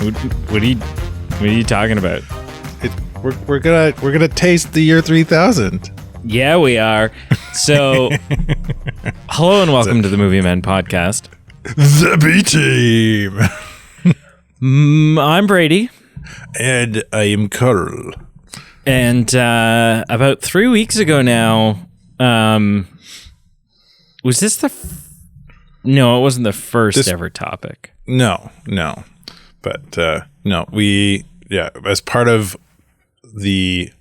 What are you talking about? We're gonna taste the year 3000. Yeah, we are. So, hello and welcome to the Movie Men podcast. The B Team. I'm Brady. And I am Carl. And about 3 weeks ago now, was this the... No, it wasn't the first ever topic. No. But, no, as part of the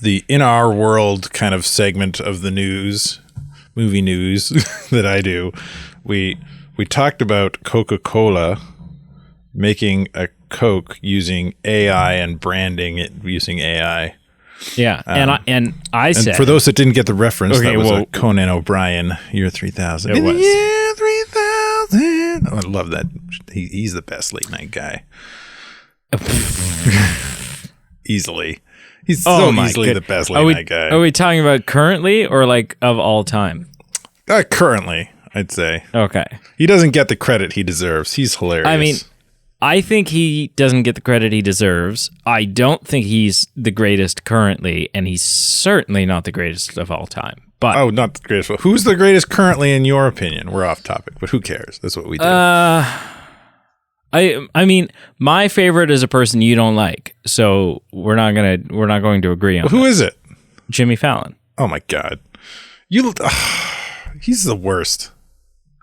In Our World kind of segment of the movie news that I do, we talked about Coca-Cola making a Coke using AI and branding it using AI. Yeah, and I said... for those that didn't get the reference, that was a Conan O'Brien, year 3000. It was. Year 3000. Oh, I love that. He's the best late night guy. Easily. He's easily the best late night guy. Are we talking about currently or like of all time? Currently, I'd say. Okay. He doesn't get the credit he deserves. He's hilarious. I mean, I think he doesn't get the credit he deserves. I don't think he's the greatest currently, and he's certainly not the greatest of all time. But not the greatest. Well, who's the greatest currently in your opinion? We're off topic, but who cares? That's what we do. I mean, my favorite is a person you don't like, so we're not going to agree on. Well, who is it? Jimmy Fallon. Oh my God, he's the worst.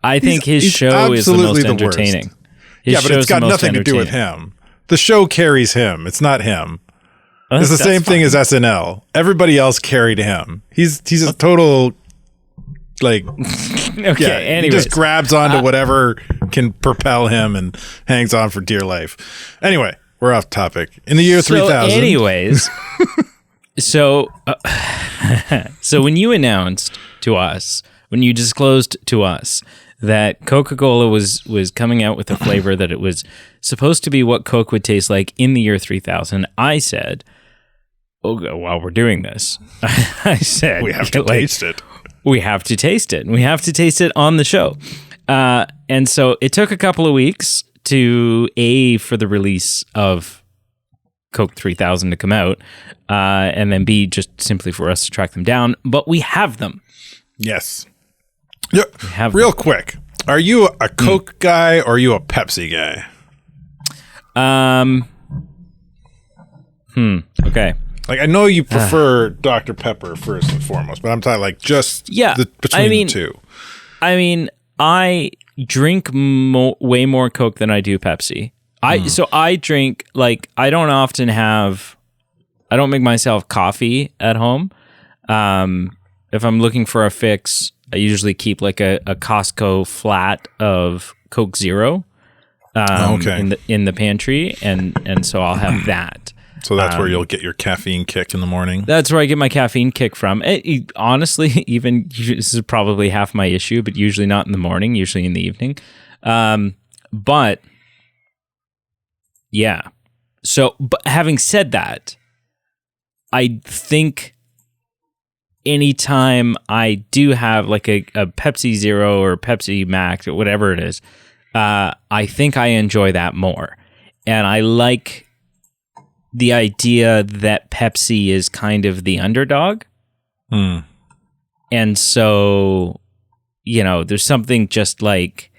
I think his show is the most entertaining. But it's got nothing to do with him. The show carries him. It's not him. It's the same thing as SNL. Everybody else carried him. He's a total, like... Okay, he just grabs onto whatever can propel him and hangs on for dear life. Anyway, we're off topic. In the year 3000... Anyways, so when you announced to us, when you disclosed to us that Coca-Cola was coming out with a flavor that it was supposed to be what Coke would taste like in the year 3000, I said, while we're doing this, I said... We have to taste it. We have to taste it. We have to taste it on the show. And so it took a couple of weeks for the release of Coke 3000 to come out, and then B, just simply for us to track them down. But we have them. Yes. Yeah. Real quick, are you a Coke guy or are you a Pepsi guy? Okay. Like, I know you prefer Dr. Pepper first and foremost, but I'm talking like just between the two. I mean, I drink way more Coke than I do Pepsi. So I drink, like, I don't make myself coffee at home. If I'm looking for a fix, I usually keep like a Costco flat of Coke Zero in the pantry, and so I'll have that. So that's where you'll get your caffeine kick in the morning? That's where I get my caffeine kick from. Honestly, even this is probably half my issue, but usually not in the morning, usually in the evening. But yeah. So, but having said that, I think anytime I do have like a Pepsi Zero or Pepsi Max or whatever it is, I think I enjoy that more. And I like the idea that Pepsi is kind of the underdog. And so, there's something just like,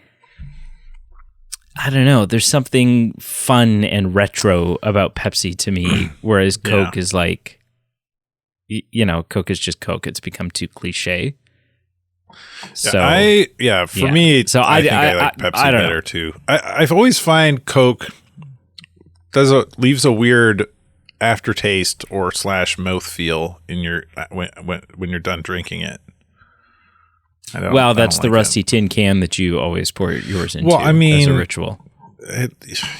I don't know, there's something fun and retro about Pepsi to me, whereas Coke is like, Coke is just Coke. It's become too cliche. So for me, so I think I like Pepsi better too. I've always find Coke leaves a weird aftertaste or mouthfeel in your when you're done drinking it. That's the rusty tin can that you always pour yours into. Well, I mean, as a ritual.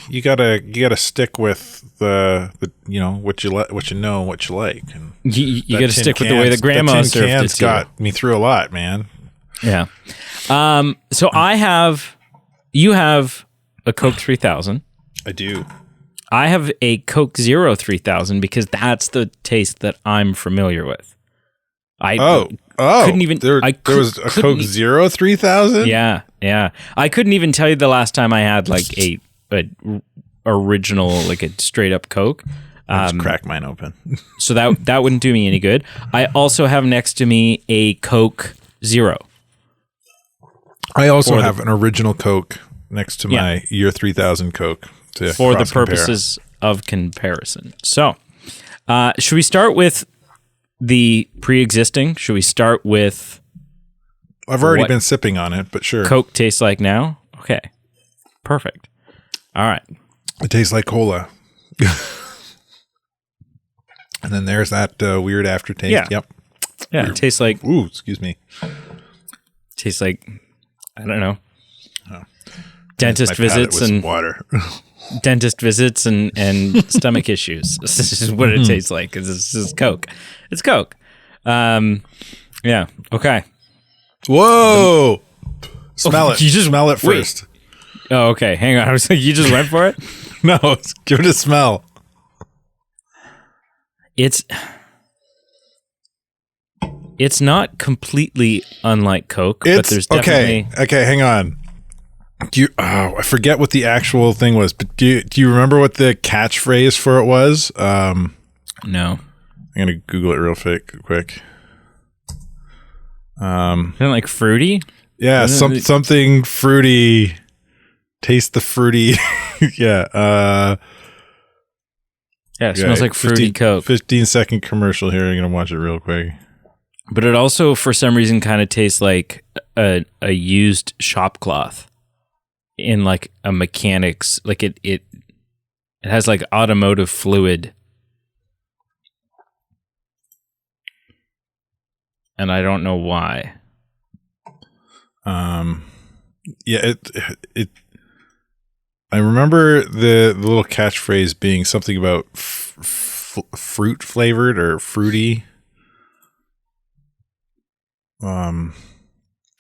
You gotta stick with the what you like, and you gotta stick with the way that grandma served it to got me through a lot, man. Yeah. So you have a Coke 3000. I do. I have a Coke Zero 3000 because that's the taste that I'm familiar with. Couldn't even. There was a Coke Zero 3000. Yeah. I couldn't even tell you the last time I had like a original, like a straight up Coke. I'll just crack mine open. So that wouldn't do me any good. I also have next to me a Coke Zero. I also have an original Coke next to my year 3000 Coke for the purposes of comparison. So, should we start with the pre-existing? Should we start with? I've already been sipping on it, but sure. Coke tastes like now? Okay, perfect. All right. It tastes like cola. And then there's that weird aftertaste. Yeah. Yep. Yeah, Weird. It tastes like. Ooh, excuse me. Tastes like, I don't know. Dentist visits and water. Dentist visits and stomach issues. This is what it tastes like. This is Coke. It's Coke. Yeah. Okay. Whoa! Smell it. You just smell it first. Oh, okay. Hang on. I was like, you just went for it? No, give it a smell. It's not completely unlike Coke, but there's definitely okay. Hang on. I forget what the actual thing was, but do you remember what the catchphrase for it was? No. I'm gonna Google it real quick. Isn't it like fruity? Yeah, something fruity. Taste the fruity. Yeah. Yeah, it smells like fruity Coke. 15-second commercial here. I'm gonna watch it real quick. But it also, for some reason, kind of tastes like a used shop cloth in like a mechanics. Like it has like automotive fluid, and I don't know why. Yeah, it. I remember the little catchphrase being something about fruit flavored or fruity.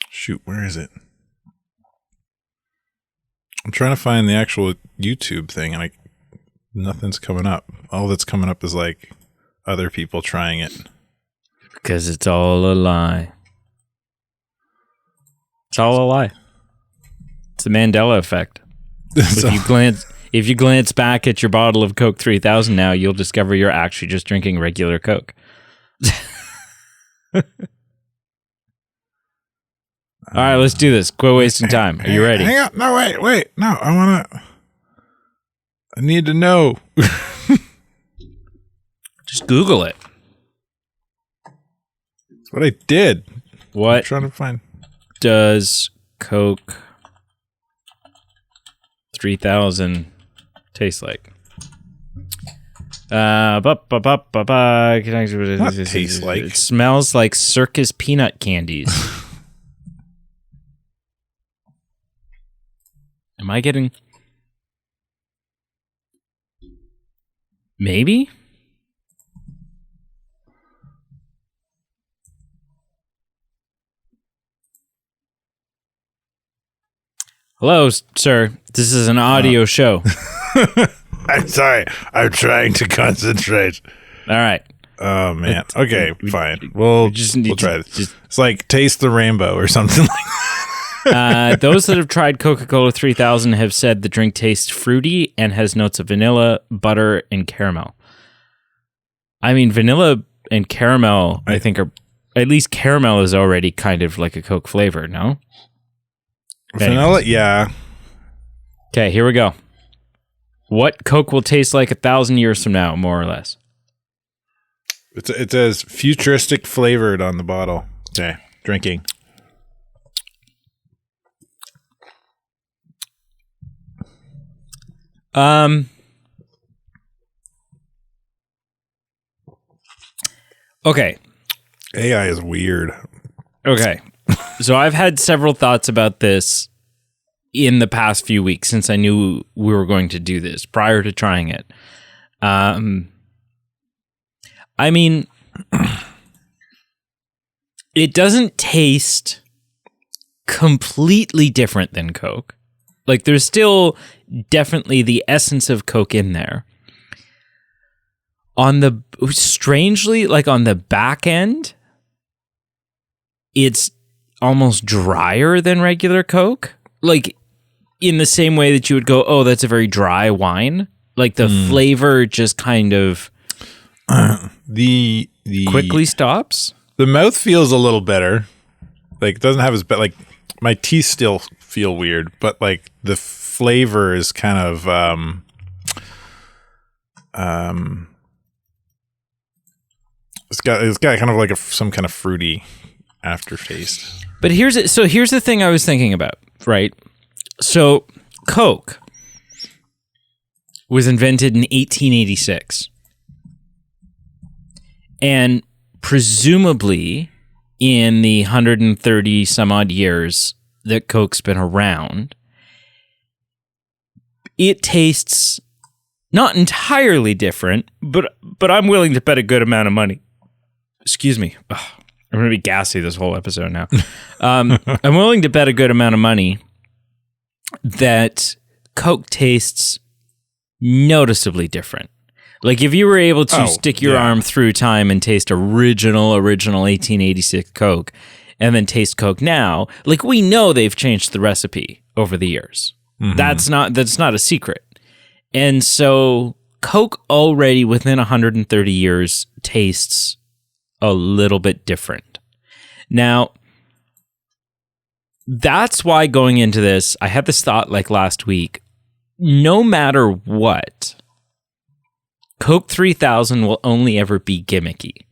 Shoot, where is it? I'm trying to find the actual YouTube thing, and nothing's coming up. All that's coming up is like other people trying it. Because it's all a lie. It's all a lie. It's the Mandela effect. So, if you glance back at your bottle of Coke 3000 now, you'll discover you're actually just drinking regular Coke. All right, let's do this. Quit wasting time. Are you ready? Hang on. No, wait. No, I need to know. Just Google it. That's what I did. What I'm trying to find. Does Coke 3000 taste like? Not taste like. It smells like circus peanut candies. Am I getting... Maybe? Hello, sir. This is an audio show. I'm sorry. I'm trying to concentrate. All right. Oh, man. Okay, fine. We'll try this. It's like Taste the Rainbow or something like that. Those that have tried Coca-Cola 3000 have said the drink tastes fruity and has notes of vanilla, butter, and caramel. I mean, vanilla and caramel, I think, are... At least caramel is already kind of like a Coke flavor, no? Vanilla, yeah. Okay, here we go. What Coke will taste like 1,000 years from now, more or less? It says futuristic flavored on the bottle. Okay, drinking. Okay. AI is weird. Okay. So I've had several thoughts about this in the past few weeks since I knew we were going to do this prior to trying it. I mean, it doesn't taste completely different than Coke. Like, there's still definitely the essence of Coke in there. Strangely, like on the back end, it's almost drier than regular Coke. Like, in the same way that you would go, oh, that's a very dry wine. Like the flavor just kind of the quickly stops. The mouth feels a little better. Like it doesn't have as bad. Like my teeth still feel weird, but like the flavor is kind of it's got kind of like some kind of fruity aftertaste. But here's the thing I was thinking about, right? So Coke was invented in 1886. And presumably in the 130 some odd years that Coke's been around, it tastes not entirely different, but I'm willing to bet a good amount of money. Excuse me. Ugh, I'm going to be gassy this whole episode now. I'm willing to bet a good amount of money that Coke tastes noticeably different. Like if you were able to stick your arm through time and taste original 1886 Coke and then taste Coke now, like we know they've changed the recipe over the years. Mm-hmm. That's not a secret. And so Coke already within 130 years tastes a little bit different. Now, that's why going into this, I had this thought like last week, no matter what, Coke 3000 will only ever be gimmicky.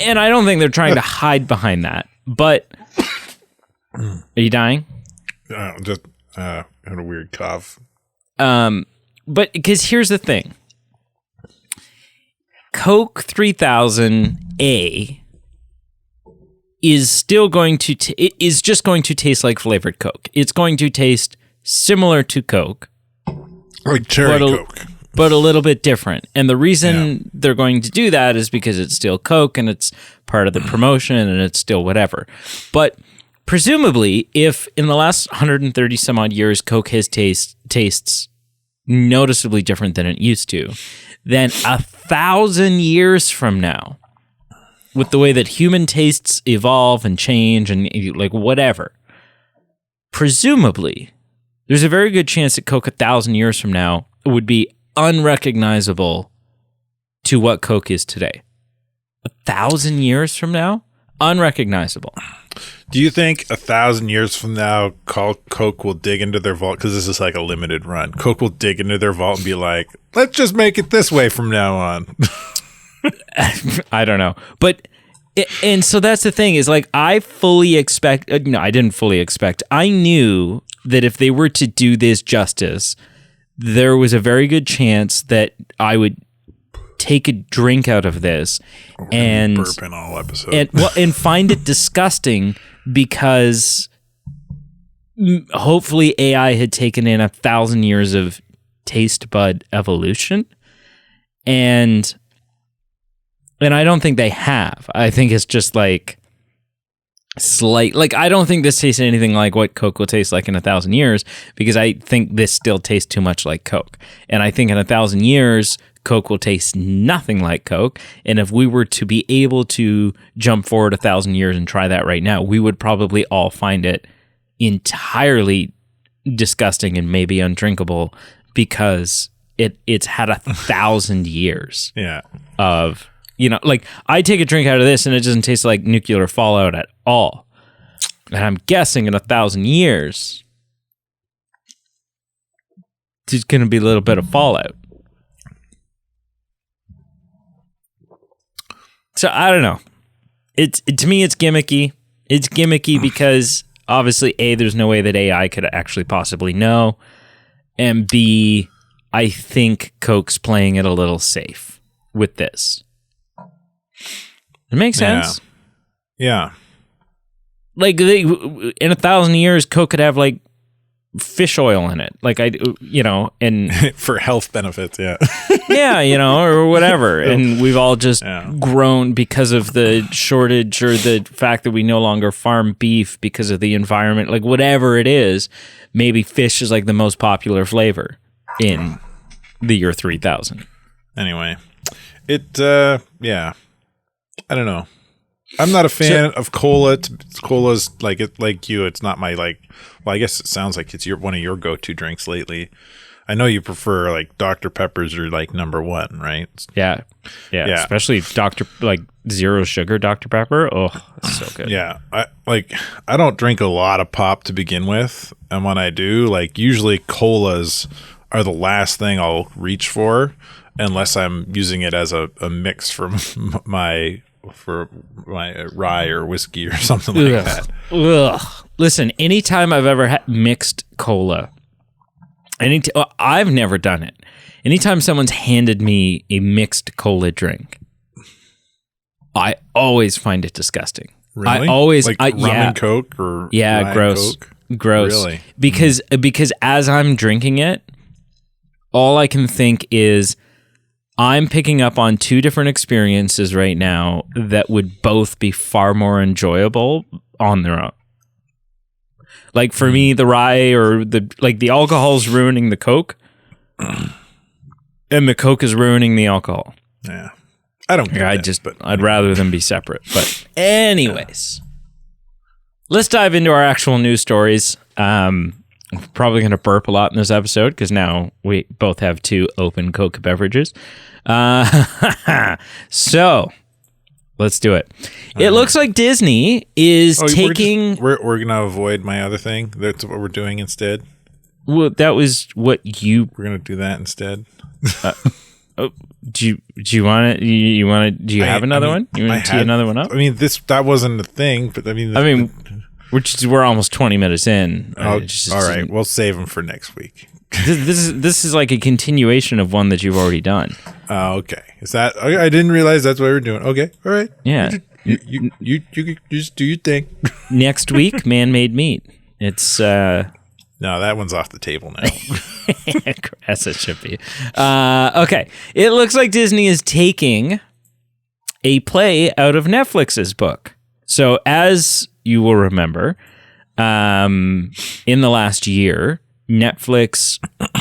And I don't think they're trying to hide behind that. But are you dying? Just had a weird cough. But because here's the thing. Coke 3000A is still going to it is just going to taste like flavored Coke. It's going to taste similar to Coke. Like cherry Coke. But a little bit different. And the reason they're going to do that is because it's still Coke and it's part of the promotion and it's still whatever. But presumably, if in the last 130 some odd years, Coke has tastes noticeably different than it used to, then 1,000 years from now, with the way that human tastes evolve and change and like whatever, presumably, there's a very good chance that Coke 1,000 years from now would be unrecognizable to what Coke is today. 1,000 years from now, unrecognizable. Do you think 1,000 years from now, Coke will dig into their vault? Because this is like a limited run. Coke will dig into their vault and be like, let's just make it this way from now on. I don't know. But, and so that's the thing is like, I fully expect, no, I didn't fully expect. I knew that if they were to do this justice, there was a very good chance that I would take a drink out of this and burp in all episodes and find it disgusting because hopefully AI had taken in 1,000 years of taste bud evolution, and I don't think they have. I think it's just like slight, like I don't think this tastes anything like what Coke will taste like in 1,000 years, because I think this still tastes too much like Coke. And I think in 1,000 years, Coke will taste nothing like Coke. And if we were to be able to jump forward 1,000 years and try that right now, we would probably all find it entirely disgusting and maybe undrinkable because it's had 1,000 years of, you know, like I take a drink out of this and it doesn't taste like nuclear fallout at all. And I'm guessing in 1,000 years, there's going to be a little bit of fallout. So I don't know. To me, it's gimmicky. It's gimmicky because obviously, A, there's no way that AI could actually possibly know. And B, I think Coke's playing it a little safe with this. It makes sense. Yeah. Like in 1,000 years, Coke could have like fish oil in it. Like and for health benefits. Yeah. Yeah. Or whatever. And we've all just grown because of the shortage or the fact that we no longer farm beef because of the environment, like whatever it is, maybe fish is like the most popular flavor in the year 3000. Anyway, I don't know. I'm not a fan of cola. Cola's like you. It's not my like. Well, I guess it sounds like it's one of your go-to drinks lately. I know you prefer like Dr. Peppers are like number one, right? Yeah. Especially zero sugar Dr. Pepper. Oh, that's so good. Yeah, I don't drink a lot of pop to begin with, and when I do, like usually colas are the last thing I'll reach for, unless I'm using it as a mix for my rye or whiskey or something like that. Ugh. Listen, anytime I've ever had mixed cola, I've never done it. Anytime someone's handed me a mixed cola drink, I always find it disgusting. Really? I always rum and Coke or gross, Coke? Gross. Really? Because as I'm drinking it, all I can think is I'm picking up on two different experiences right now that would both be far more enjoyable on their own. Like for me, the rye or the alcohol's ruining the Coke, and the Coke is ruining the alcohol. Yeah, I don't. I'd rather them be separate. But anyways, let's dive into our actual news stories. I'm probably going to burp a lot in this episode because now we both have two open Coke beverages. So let's do it. It looks like Disney is taking. We're going to avoid my other thing. That's what we're doing instead. Well, that was what you. We're going to do that instead. Do you want to? You want to? Do you have another one? You want to tee another one up? I mean, that wasn't a thing, but we're almost 20 minutes in. All right, we'll save them for next week. This is like a continuation of one that you've already done. Okay. Is that? I didn't realize that's what we were doing. Okay. All right. Yeah. You just do your thing. Next week, man-made meat. It's no, that one's off the table now. As it should be. Okay. It looks like Disney is taking a play out of Netflix's book. So as you will remember, in the last year, Netflix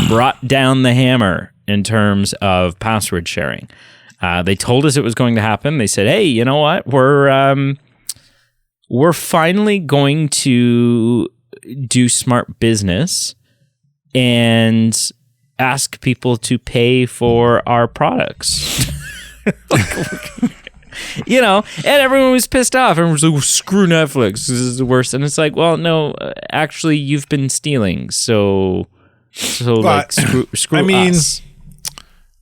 brought down the hammer in terms of password sharing. They told us it was going to happen. They said, "Hey, you know what? We're finally going to do smart business and ask people to pay for our products." You know, and everyone was pissed off. Everyone was like, well, screw Netflix. This is the worst. And it's like, well, no, actually, you've been stealing. So like, screw us.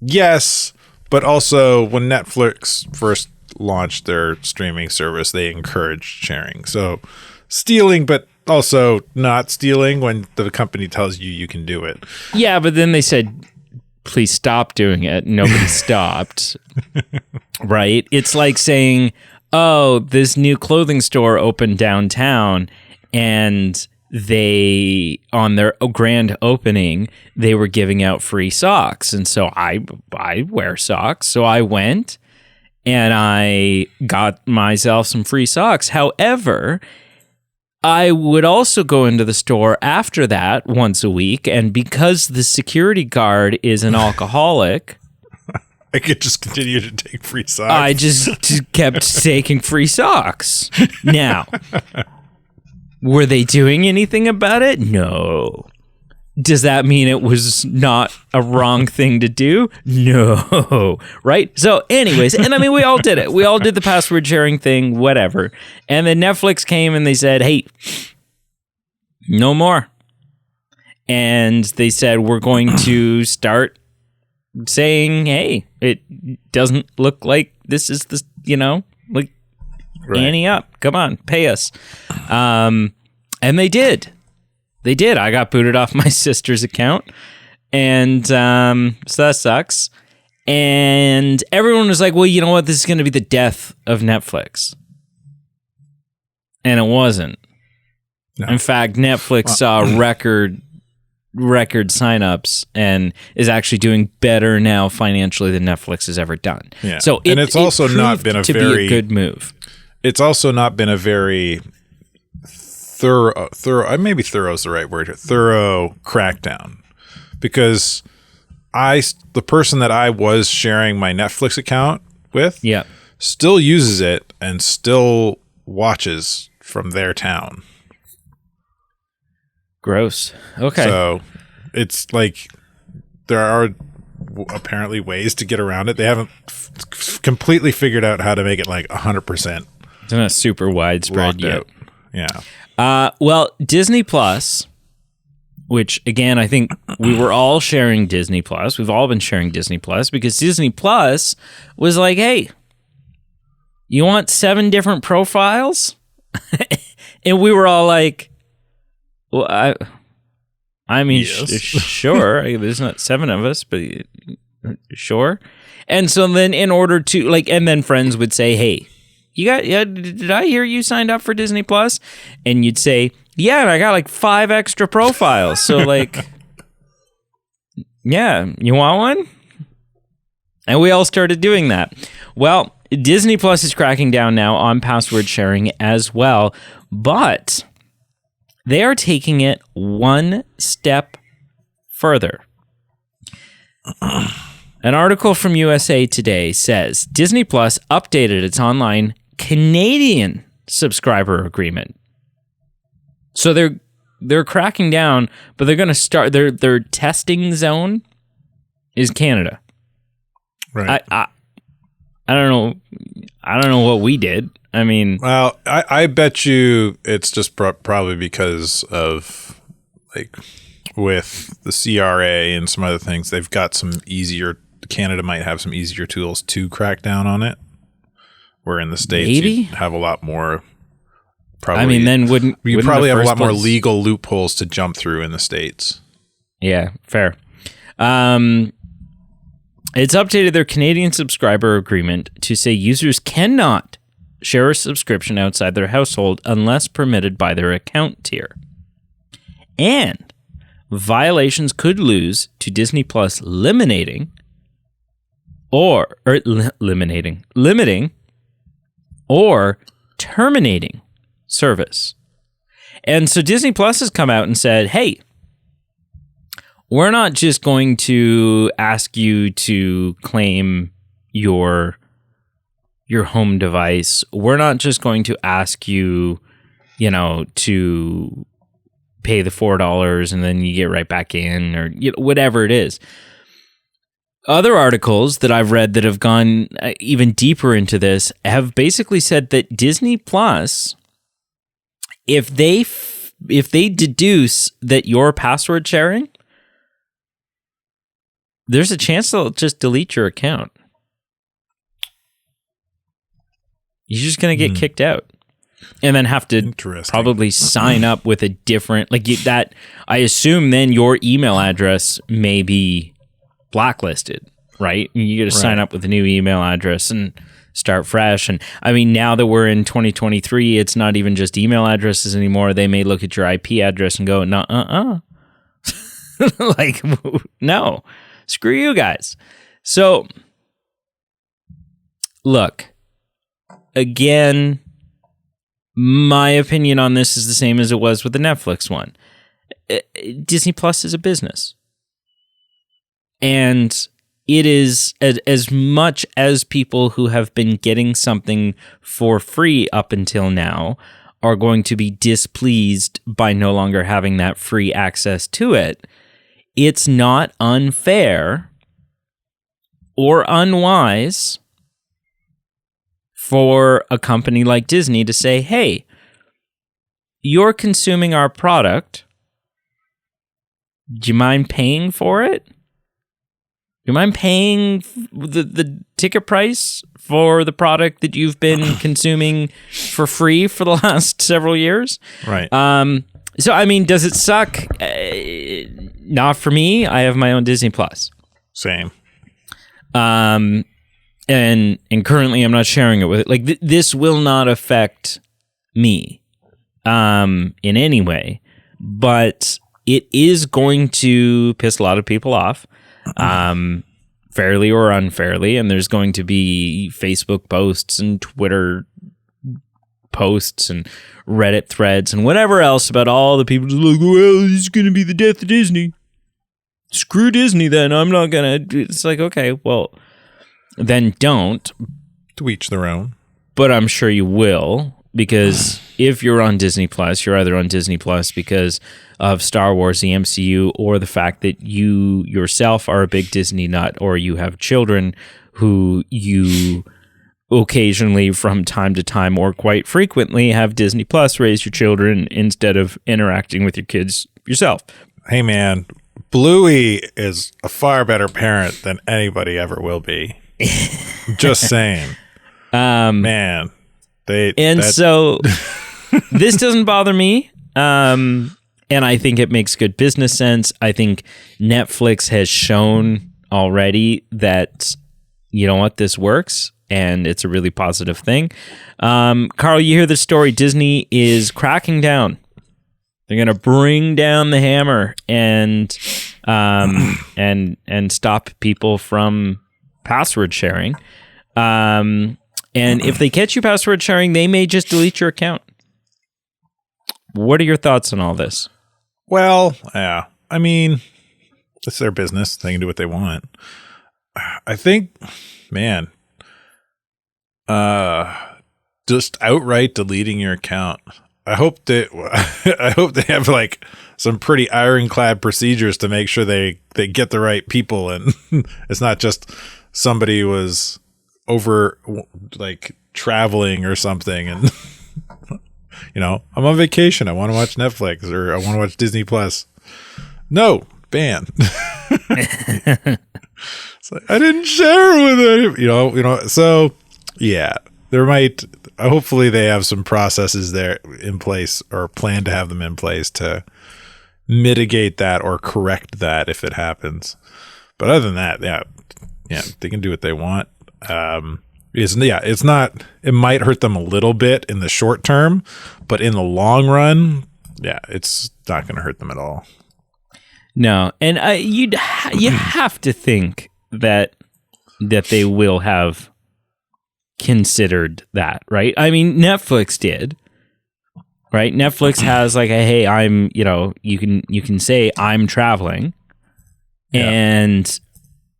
Yes, but also when Netflix first launched their streaming service, they encouraged sharing. So stealing, but also not stealing when the company tells you can do it. Yeah, but then they said, please stop doing it. Nobody stopped. Right? It's like saying, oh, this new clothing store opened downtown, and they, on their grand opening, they were giving out free socks. And so I wear socks. So I went and I got myself some free socks. However, I would also go into the store after that once a week, and because the security guard is an alcoholic, I could just continue to take free socks. I just kept taking free socks. Now, were they doing anything about it? No. Does that mean it was not a wrong thing to do? No. Right? So anyways, and I mean, we all did it. We all did the password sharing thing, whatever. And then Netflix came and they said, hey, no more. And they said, we're going to start saying, hey, it doesn't look like this is the, like, right. Ante up. Come on, pay us. And they did. They did. I got booted off my sister's account. And so that sucks. And everyone was like, well, you know what? This is going to be the death of Netflix. And it wasn't. No. In fact, Netflix saw record signups and is actually doing better now financially than Netflix has ever done. Yeah. So it's also not been a very good move. It's also not been a very thorough, maybe thorough is the right word, thorough crackdown, because the person that I was sharing my Netflix account with still uses it and still watches from their town. Gross. Okay. So it's like there are apparently ways to get around it. They haven't completely figured out how to make it like 100%. It's not super widespread yet. Out. Yeah. Well, Disney Plus, which again, I think we were all sharing Disney Plus. We've all been sharing Disney Plus because Disney Plus was like, hey, you want 7 different profiles? And we were all like, well, I mean, yes. Sure. There's not 7 of us, but sure. And so then in order to like, and then friends would say, hey, did I hear you signed up for Disney Plus? And you'd say, yeah, and I got like 5 extra profiles. So like, yeah, you want one? And we all started doing that. Well, Disney Plus is cracking down now on password sharing as well, but they are taking it one step further. An article from USA Today says Disney Plus updated its online Canadian subscriber agreement. So they're cracking down, but they're going to start their testing zone is Canada. Right. I don't know what we did. I mean, well, I bet you it's just probably because of like with the CRA and some other things, they've got some easier. Canada might have some easier tools to crack down on it. Where in the States, you have a lot more. Probably, I mean, then wouldn't probably have a lot more legal loopholes to jump through in the States. Yeah, fair. It's updated their Canadian subscriber agreement to say users cannot share a subscription outside their household unless permitted by their account tier. And violations could lose to Disney Plus limiting or terminating service. And so Disney Plus has come out and said, hey, we're not just going to ask you to claim your home device. We're not just going to ask you, to pay the $4 and then you get right back in or whatever it is. Other articles that I've read that have gone even deeper into this have basically said that Disney Plus, if they deduce that you're password sharing, there's a chance they'll just delete your account. You're just going to get kicked out and then have to probably sign up with a different, that. I assume then your email address may be blacklisted, right? You got to sign up with a new email address and start fresh. And I mean, now that we're in 2023, it's not even just email addresses anymore. They may look at your IP address and go, no, no, screw you guys. So look, again, my opinion on this is the same as it was with the Netflix one. Disney Plus is a business. And it is as much as people who have been getting something for free up until now are going to be displeased by no longer having that free access to it. It's not unfair or unwise for a company like Disney to say, hey, you're consuming our product. Do you mind paying for it? Do you mind paying the ticket price for the product that you've been consuming for free for the last several years? Right. So, I mean, does it suck? Not for me. I have my own Disney Plus. Same. And currently I'm not sharing it with it. This will not affect me in any way, but it is going to piss a lot of people off. Fairly or unfairly, and there's going to be Facebook posts and Twitter posts and Reddit threads and whatever else about all the people just like, well, this is going to be the death of Disney. Screw Disney then. I'm not going to. It's like, okay, well, then don't. To each their own. but I'm sure you will, because if you're on Disney Plus, you're either on Disney Plus because of Star Wars, the MCU, or the fact that you yourself are a big Disney nut, or you have children who you occasionally, from time to time, or quite frequently, have Disney Plus raise your children instead of interacting with your kids yourself. Hey, man, Bluey is a far better parent than anybody ever will be. Just saying. Man, so this doesn't bother me. And I think it makes good business sense. I think Netflix has shown already that, you know what, this works, and it's a really positive thing. Carl, you hear the story. Disney is cracking down. They're going to bring down the hammer and stop people from password sharing. And if they catch you password sharing, they may just delete your account. What are your thoughts on all this? Well, yeah. I mean, it's their business. They can do what they want. I think, man, just outright deleting your account. I hope they have like some pretty ironclad procedures to make sure they get the right people, and it's not just somebody was over like traveling or something, and I'm on vacation. I want to watch Netflix, or I want to watch Disney Plus. No, ban. It's like, I didn't share it with it. So yeah, there might. Hopefully, they have some processes there in place, or plan to have them in place to mitigate that or correct that if it happens. But other than that, yeah, they can do what they want. It's not. It might hurt them a little bit in the short term, but in the long run, yeah, it's not going to hurt them at all. No, and you have to think that they will have considered that, right? I mean, Netflix did, right? Netflix has like a, hey, I'm, you can say I'm traveling, and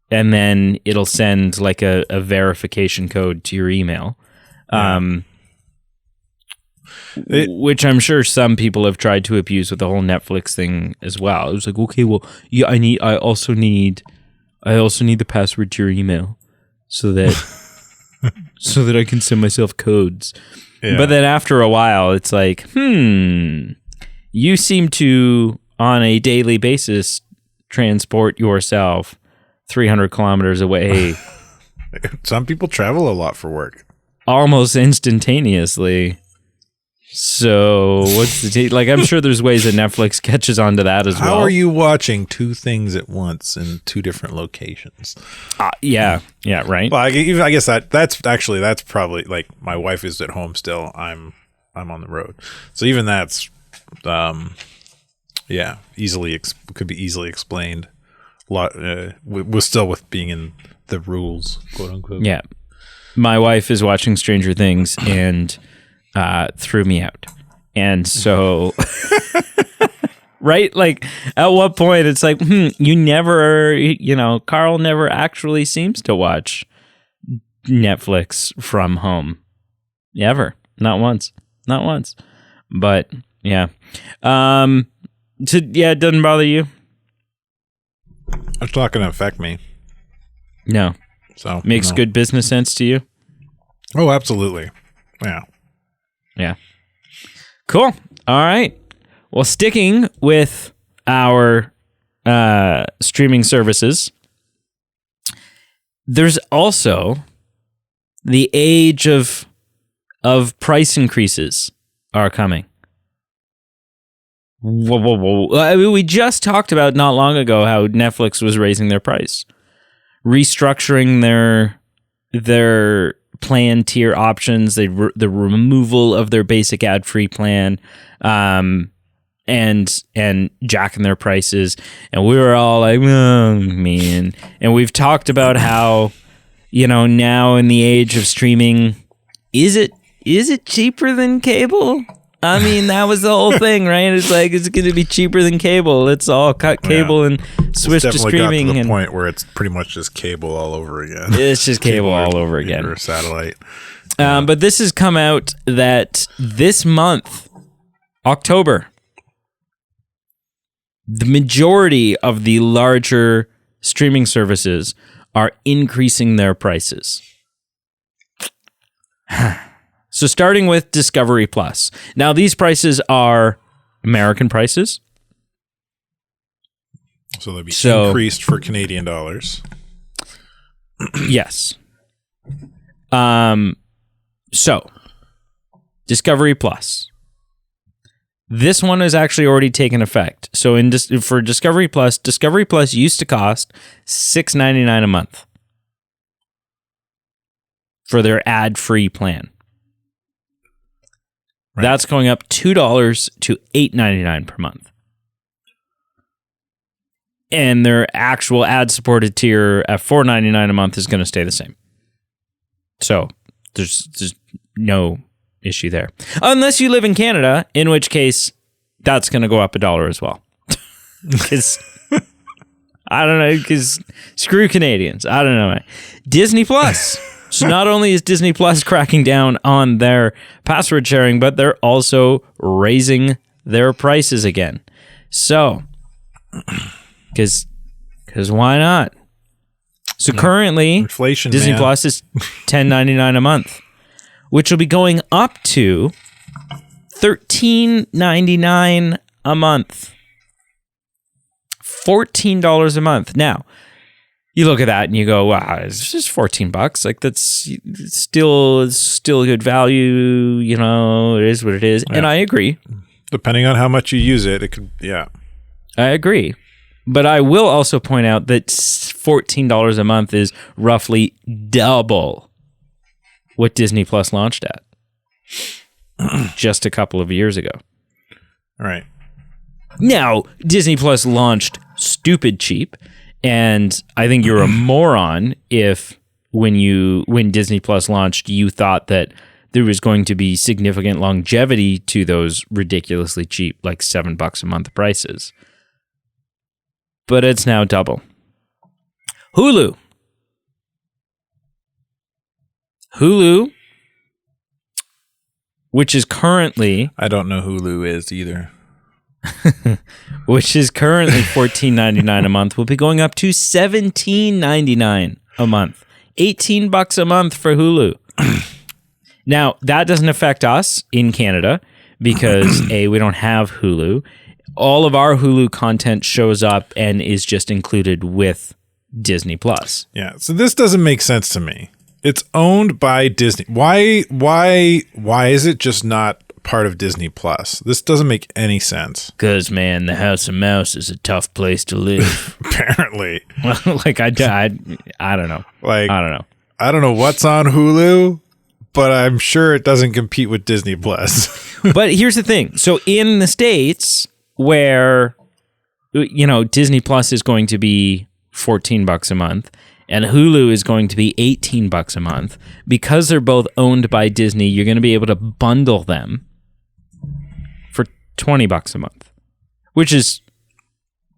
then it'll send like a verification code to your email, which I'm sure some people have tried to abuse with the whole Netflix thing as well. It was like, okay, well, yeah, I also need the password to your email so that I can send myself codes. Yeah. But then after a while, it's like, you seem to, on a daily basis, transport yourself 300 kilometers away. Some people travel a lot for work. Almost instantaneously. So what's the like? I'm sure there's ways that Netflix catches on to that as well. How are you watching two things at once in two different locations? Yeah, right. Well, I guess that's probably like my wife is at home still. I'm on the road, so even that's could be easily explained. Was still with being in the rules, quote unquote. Yeah, my wife is watching Stranger Things and threw me out, and so right, like at what point it's like, you never, Carl never actually seems to watch Netflix from home, ever, not once. But yeah, it doesn't bother you. It's not going to affect me. No. So makes good business sense to you? Oh, absolutely. Yeah. Yeah. Cool. All right. Well, sticking with our streaming services, there's also the age of price increases are coming. Whoa. I mean, we just talked about not long ago how Netflix was raising their price, restructuring their plan tier options, the removal of their basic ad-free plan, and jacking their prices. And we were all like, oh, man. And we've talked about how, now in the age of streaming, is it cheaper than cable? I mean, that was the whole thing, right? It's like, it's going to be cheaper than cable. Let's all cut cable and switch to streaming. Got to the point where it's pretty much just cable all over again. It's just cable all over again. Or satellite. But this has come out that this month, October, the majority of the larger streaming services are increasing their prices. So starting with Discovery Plus. Now, these prices are American prices. So they'll be increased for Canadian dollars. Yes. So, Discovery Plus. This one has actually already taken effect. So for Discovery Plus used to cost $6.99 a month for their ad-free plan. Right. That's going up $2 to $8.99 per month. And their actual ad-supported tier at $4.99 a month is going to stay the same. So there's no issue there. Unless you live in Canada, in which case that's going to go up $1 as well. Because I don't know, because screw Canadians. I don't know. Disney Plus. So not only is Disney Plus cracking down on their password sharing, but they're also raising their prices again. So, because why not? So currently, inflation, Disney Plus is $10.99 a month, which will be going up to $13.99 a month. $14 a month. Now, you look at that and you go, wow, it's just $14. Like, that's still a good value. You know, it is what it is. Yeah. And I agree. Depending on how much you use it, it could, yeah. I agree. But I will also point out that $14 a month is roughly double what Disney Plus launched at just a couple of years ago. All right. Now, Disney Plus launched stupid cheap, and I think you're a moron if when Disney Plus launched, you thought that there was going to be significant longevity to those ridiculously cheap, like $7 a month prices. But it's now double. Hulu, which is currently... I don't know who Hulu is either. Which is currently $14.99 a month, will be going up to $17.99 a month. $18 a month for Hulu. Now, that doesn't affect us in Canada because, A, we don't have Hulu. All of our Hulu content shows up and is just included with Disney Plus. Yeah, so this doesn't make sense to me. It's owned by Disney. Why is it just not part of Disney Plus? This doesn't make any sense. Because, man, the House of Mouse is a tough place to live. Apparently. Like, I don't know. Like, I don't know. I don't know what's on Hulu, but I'm sure it doesn't compete with Disney Plus. But here's the thing. So in the States, where, you know, Disney Plus is going to be $14 a month and Hulu is going to be $18 a month, because they're both owned by Disney, you're going to be able to bundle them for $20 a month, which is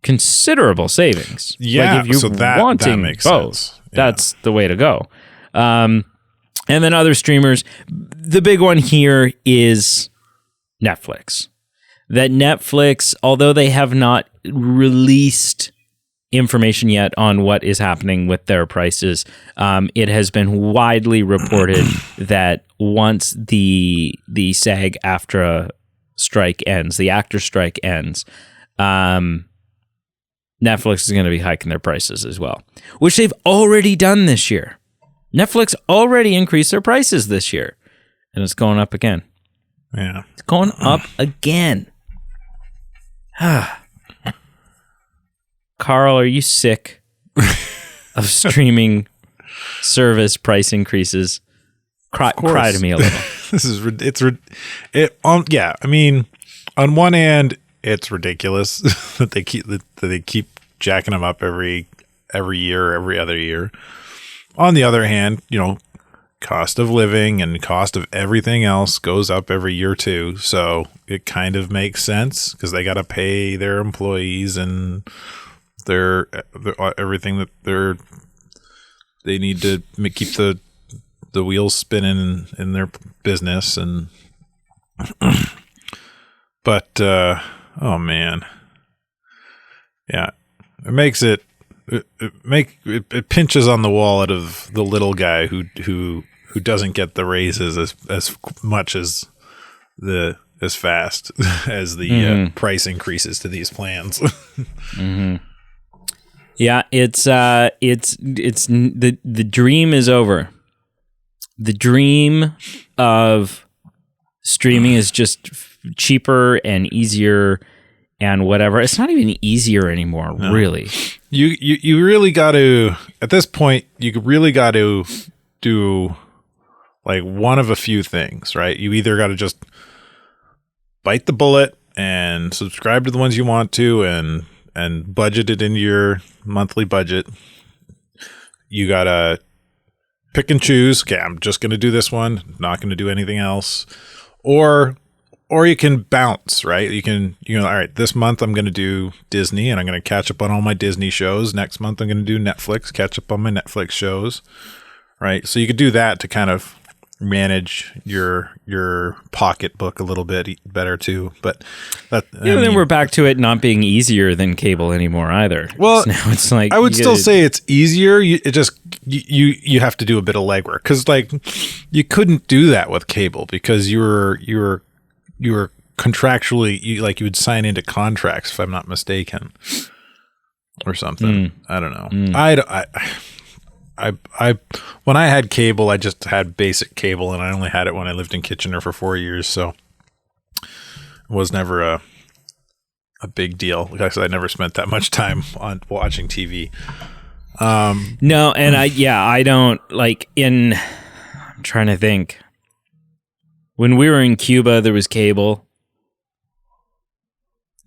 considerable savings. Yeah, like if you're so that makes both, sense. Yeah. That's the way to go. And then other streamers, the big one here is Netflix. That Netflix, although they have not released information yet on what is happening with their prices, it has been widely reported that once the SAG-AFTRA strike ends, the actor strike ends, Netflix is going to be hiking their prices as well, which they've already done this year. Netflix already increased their prices this year, and it's going up again. Yeah. It's going up again. Carl, are you sick of streaming service price increases? Cry to me a little. Yeah. I mean, on one hand, it's ridiculous that they keep jacking them up every year, every other year. On the other hand, you know, cost of living and cost of everything else goes up every year too. So it kind of makes sense because they got to pay their employees and their everything that they need to keep the the wheels spinning in their business, and but oh man, yeah, it makes it pinches on the wallet of the little guy who doesn't get the raises as much as fast as the price increases to these plans. Yeah, it's the dream is over. The dream of streaming is just cheaper and easier and whatever. It's not even easier anymore, really. You really got to, at this point, you really got to do like one of a few things, right? You either got to just bite the bullet and subscribe to the ones you want to and budget it into your monthly budget. You got to pick and choose. Okay, I'm just going to do this one, not going to do anything else. Or you can bounce, right? You can, all right, this month I'm going to do Disney and I'm going to catch up on all my Disney shows. Next month I'm going to do Netflix, catch up on my Netflix shows, right? So you could do that to kind of manage your pocketbook a little bit better too. But that, then we're back to it not being easier than cable anymore either. Well, now it's like I would still say it's easier. You have to do a bit of legwork because like you couldn't do that with cable because you were contractually you would sign into contracts if I'm not mistaken or something. I don't know. I when I had cable, I just had basic cable, and I only had it when I lived in Kitchener for 4 years, so it was never a big deal. Like I said, I never spent that much time on watching TV. No, and I don't like I'm trying to think. When we were in Cuba, there was cable.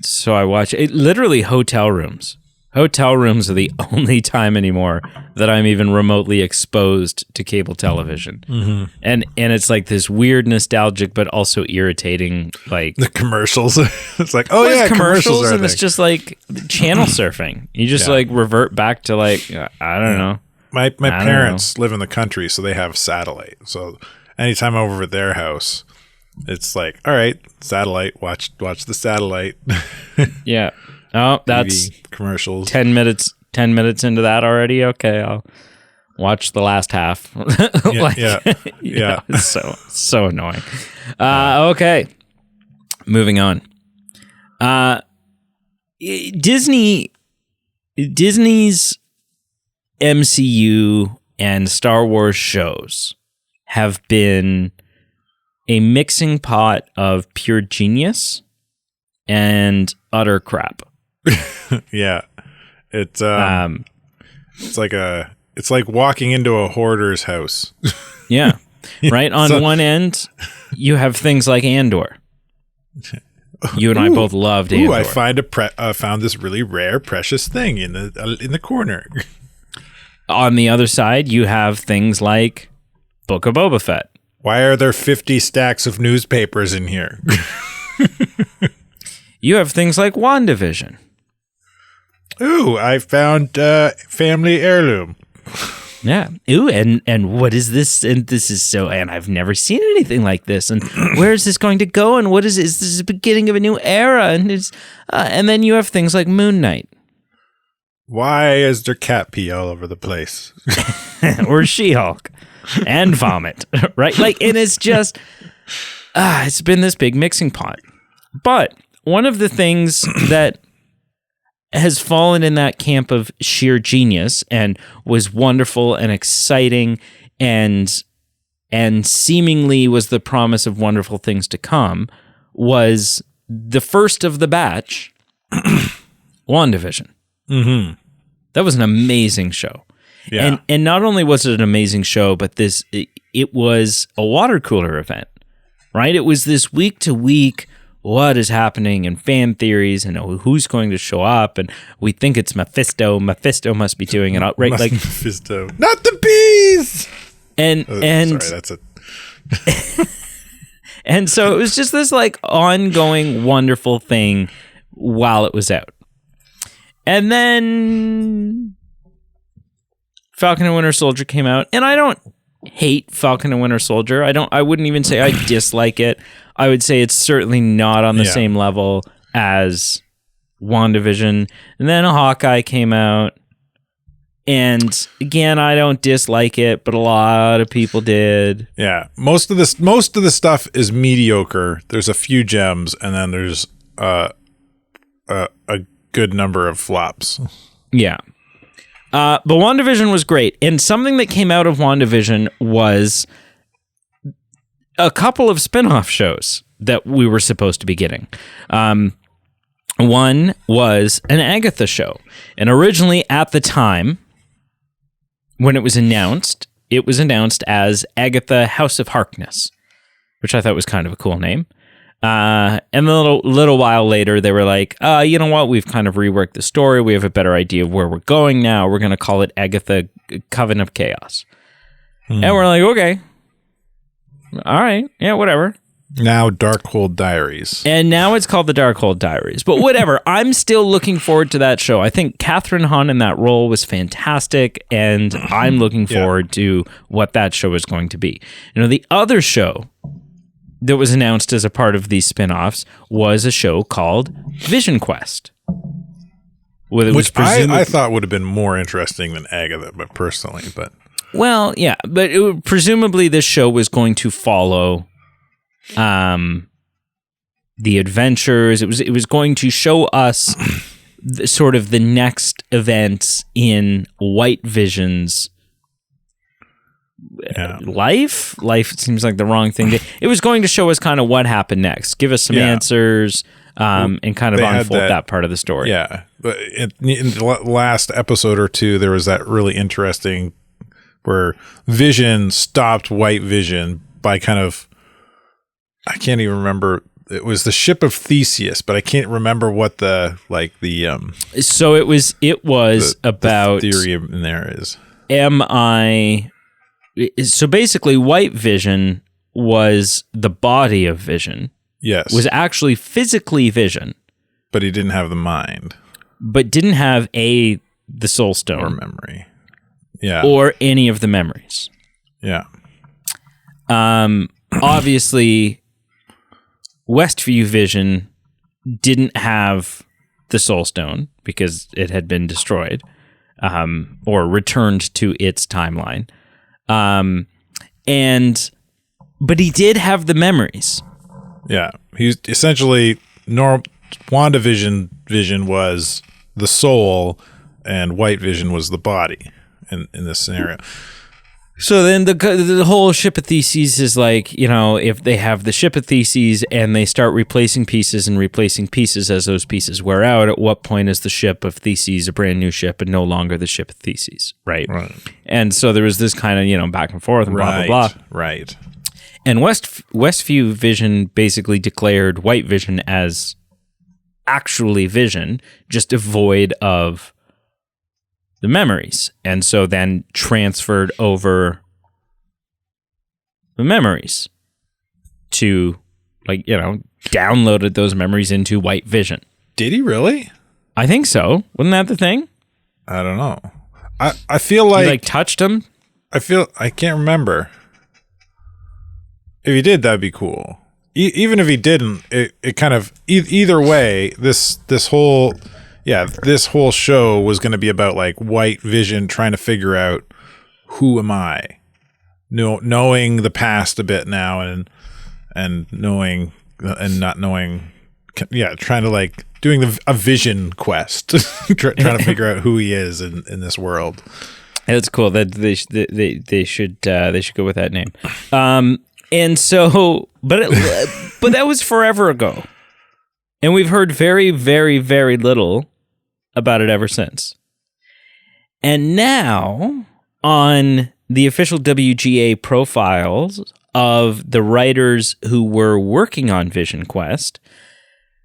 So I watched it. Literally hotel rooms. Hotel rooms are the only time anymore that I'm even remotely exposed to cable television. Mm-hmm. And it's like this weird nostalgic, but also irritating, like the commercials. It's like, oh yeah, commercials and it's just like channel surfing. You just like revert back to like, I don't know. My parents live in the country, so they have satellite. So anytime I'm over at their house, it's like, all right, satellite, watch the satellite. Yeah. Oh, that's TV, commercials. 10 minutes into that already. Okay, I'll watch the last half. Yeah. So annoying. Okay. Moving on. Disney's MCU and Star Wars shows have been a mixing pot of pure genius and utter crap. Yeah, it's like walking into a hoarder's house. Yeah, right. On one end, you have things like Andor. You and I both loved Andor. I found this really rare, precious thing in the corner. On the other side, you have things like Book of Boba Fett. Why are there 50 stacks of newspapers in here? You have things like WandaVision. Ooh, I found family heirloom. Yeah. Ooh, and what is this? And this is and I've never seen anything like this. And where is this going to go? And is this the beginning of a new era? And then you have things like Moon Knight. Why is there cat pee all over the place? Or She-Hulk. And vomit. Right? Like, and it's just, it's been this big mixing pot. But one of the things that has fallen in that camp of sheer genius and was wonderful and exciting and seemingly was the promise of wonderful things to come was the first of the batch, WandaVision. Mm-hmm. That was an amazing show. Yeah. And not only was it an amazing show, but it was a water cooler event, right? It was this week to week, what is happening and fan theories and who's going to show up. And we think it's Mephisto. Mephisto must be doing it, right? Like Mephisto, not the bees. And sorry, that's it. And so it was just this like ongoing wonderful thing while it was out. And then Falcon and Winter Soldier came out, and I don't hate Falcon and Winter Soldier. I wouldn't even say I dislike it. I would say it's certainly not on the same level as WandaVision. And then Hawkeye came out. And again, I don't dislike it, but a lot of people did. Yeah. Most of the stuff is mediocre. There's a few gems, and then there's a good number of flops. Yeah. But WandaVision was great. And something that came out of WandaVision was a couple of spin-off shows that we were supposed to be getting. One was an Agatha show. And originally at the time, when it was announced as Agatha House of Harkness, which I thought was kind of a cool name. And a little while later, they were like, you know what? We've kind of reworked the story. We have a better idea of where we're going now. We're going to call it Agatha Coven of Chaos. And we're like, okay. All right. Yeah, whatever. Now Darkhold Diaries. And now it's called the Darkhold Diaries. But whatever. I'm still looking forward to that show. I think Catherine Hahn in that role was fantastic, and I'm looking forward to what that show is going to be. You know, the other show that was announced as a part of these spin-offs was a show called Vision Quest. Which I thought would have been more interesting than Agatha, but personally. Well, yeah. But presumably this show was going to follow the adventures. It was going to show us sort of the next events in White Vision's life. Life seems like the wrong thing. It was going to show us kind of what happened next, give us some answers, and kind of unfold that part of the story. Yeah, but in the last episode or two, there was that really interesting where Vision stopped White Vision by kind of, I can't even remember. It was the ship of Theseus, but I can't remember what the. So it was about the theory in there is. So basically, White Vision was the body of Vision. Yes, was actually physically Vision, but he didn't have the mind, but didn't have the Soul Stone or memory. Yeah, or any of the memories. Yeah. Obviously, Westview Vision didn't have the Soul Stone because it had been destroyed, or returned to its timeline. But he did have the memories. Yeah, he's essentially WandaVision. Vision was the soul, and White Vision was the body in this scenario. So then the whole ship of Theses is like, you know, if they have the ship of Theses and they start replacing pieces as those pieces wear out, at what point is the ship of Theses a brand new ship and no longer the ship of Theses, right? And so there was this kind of, you know, back and forth and blah, blah, blah. Right. And Westview Vision basically declared White Vision as actually Vision, just devoid of the memories, and so then transferred over the memories to, like, you know, downloaded those memories into White Vision. Did he really? I think so. Wasn't that the thing? I don't know. I feel like he touched him. I can't remember. If he did, that'd be cool. Even if he didn't, it kind of either way. This whole show was going to be about like White Vision trying to figure out who am I, knowing the past a bit now and knowing and not knowing. Yeah, trying to like doing a vision quest, trying to figure out who he is in this world. That's cool. That they should go with that name. And so, but that was forever ago, and we've heard very, very, very little about it ever since. And now, on the official WGA profiles of the writers who were working on Vision Quest,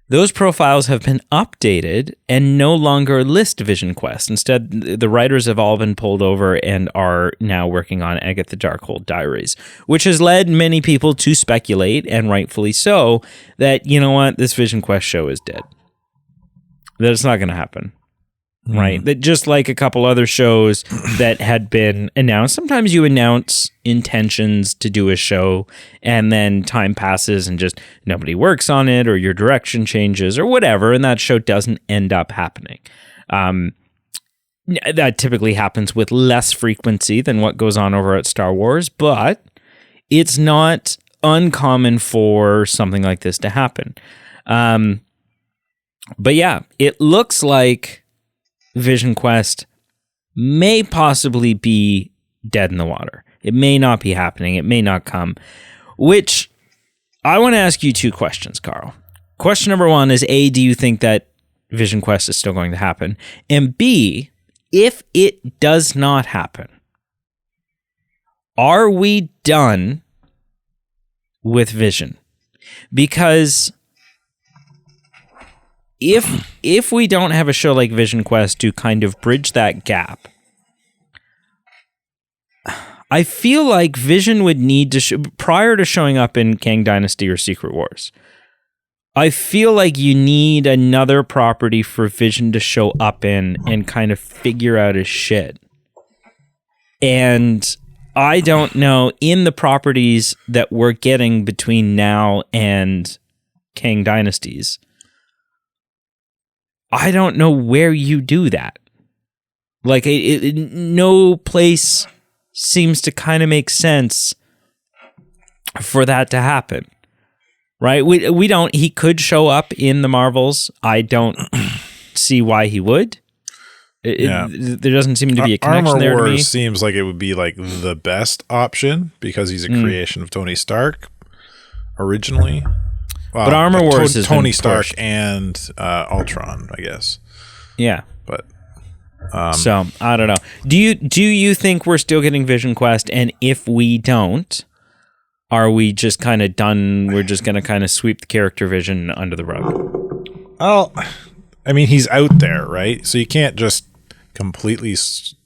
those profiles have been updated and no longer list Vision Quest. Instead, the writers have all been pulled over and are now working on Agatha Darkhold Diaries, which has led many people to speculate, and rightfully so, that, you know what, this Vision Quest show is dead. That it's not going to happen. right? That just like a couple other shows that had been announced. Sometimes you announce intentions to do a show and then time passes and just nobody works on it or your direction changes or whatever, and that show doesn't end up happening. That typically happens with less frequency than what goes on over at Star Wars, but it's not uncommon for something like this to happen. But yeah, it looks like Vision Quest may possibly be dead in the water. It may not be happening. It may not come, which I want to ask you two questions, Carl. Question number one is, A, do you think that Vision Quest is still going to happen? And B, if it does not happen, are we done with Vision? Because if we don't have a show like Vision Quest to kind of bridge that gap, I feel like Vision would need to, prior to showing up in Kang Dynasty or Secret Wars, I feel like you need another property for Vision to show up in and kind of figure out his shit. And I don't know, in the properties that we're getting between now and Kang Dynasties, I don't know where you do that. Like, no place seems to kind of make sense for that to happen. Right? We don't, he could show up in the Marvels. I don't see why he would. There doesn't seem to be a connection Armor there to me. Wars seems like it would be like the best option because he's a creation of Tony Stark originally. But Armor Wars is Tony Stark and Ultron, I guess. Yeah. But so I don't know. Do you think we're still getting Vision Quest? And if we don't, are we just kind of done? We're just going to kind of sweep the character Vision under the rug? Well, I mean, he's out there, right? So you can't just completely.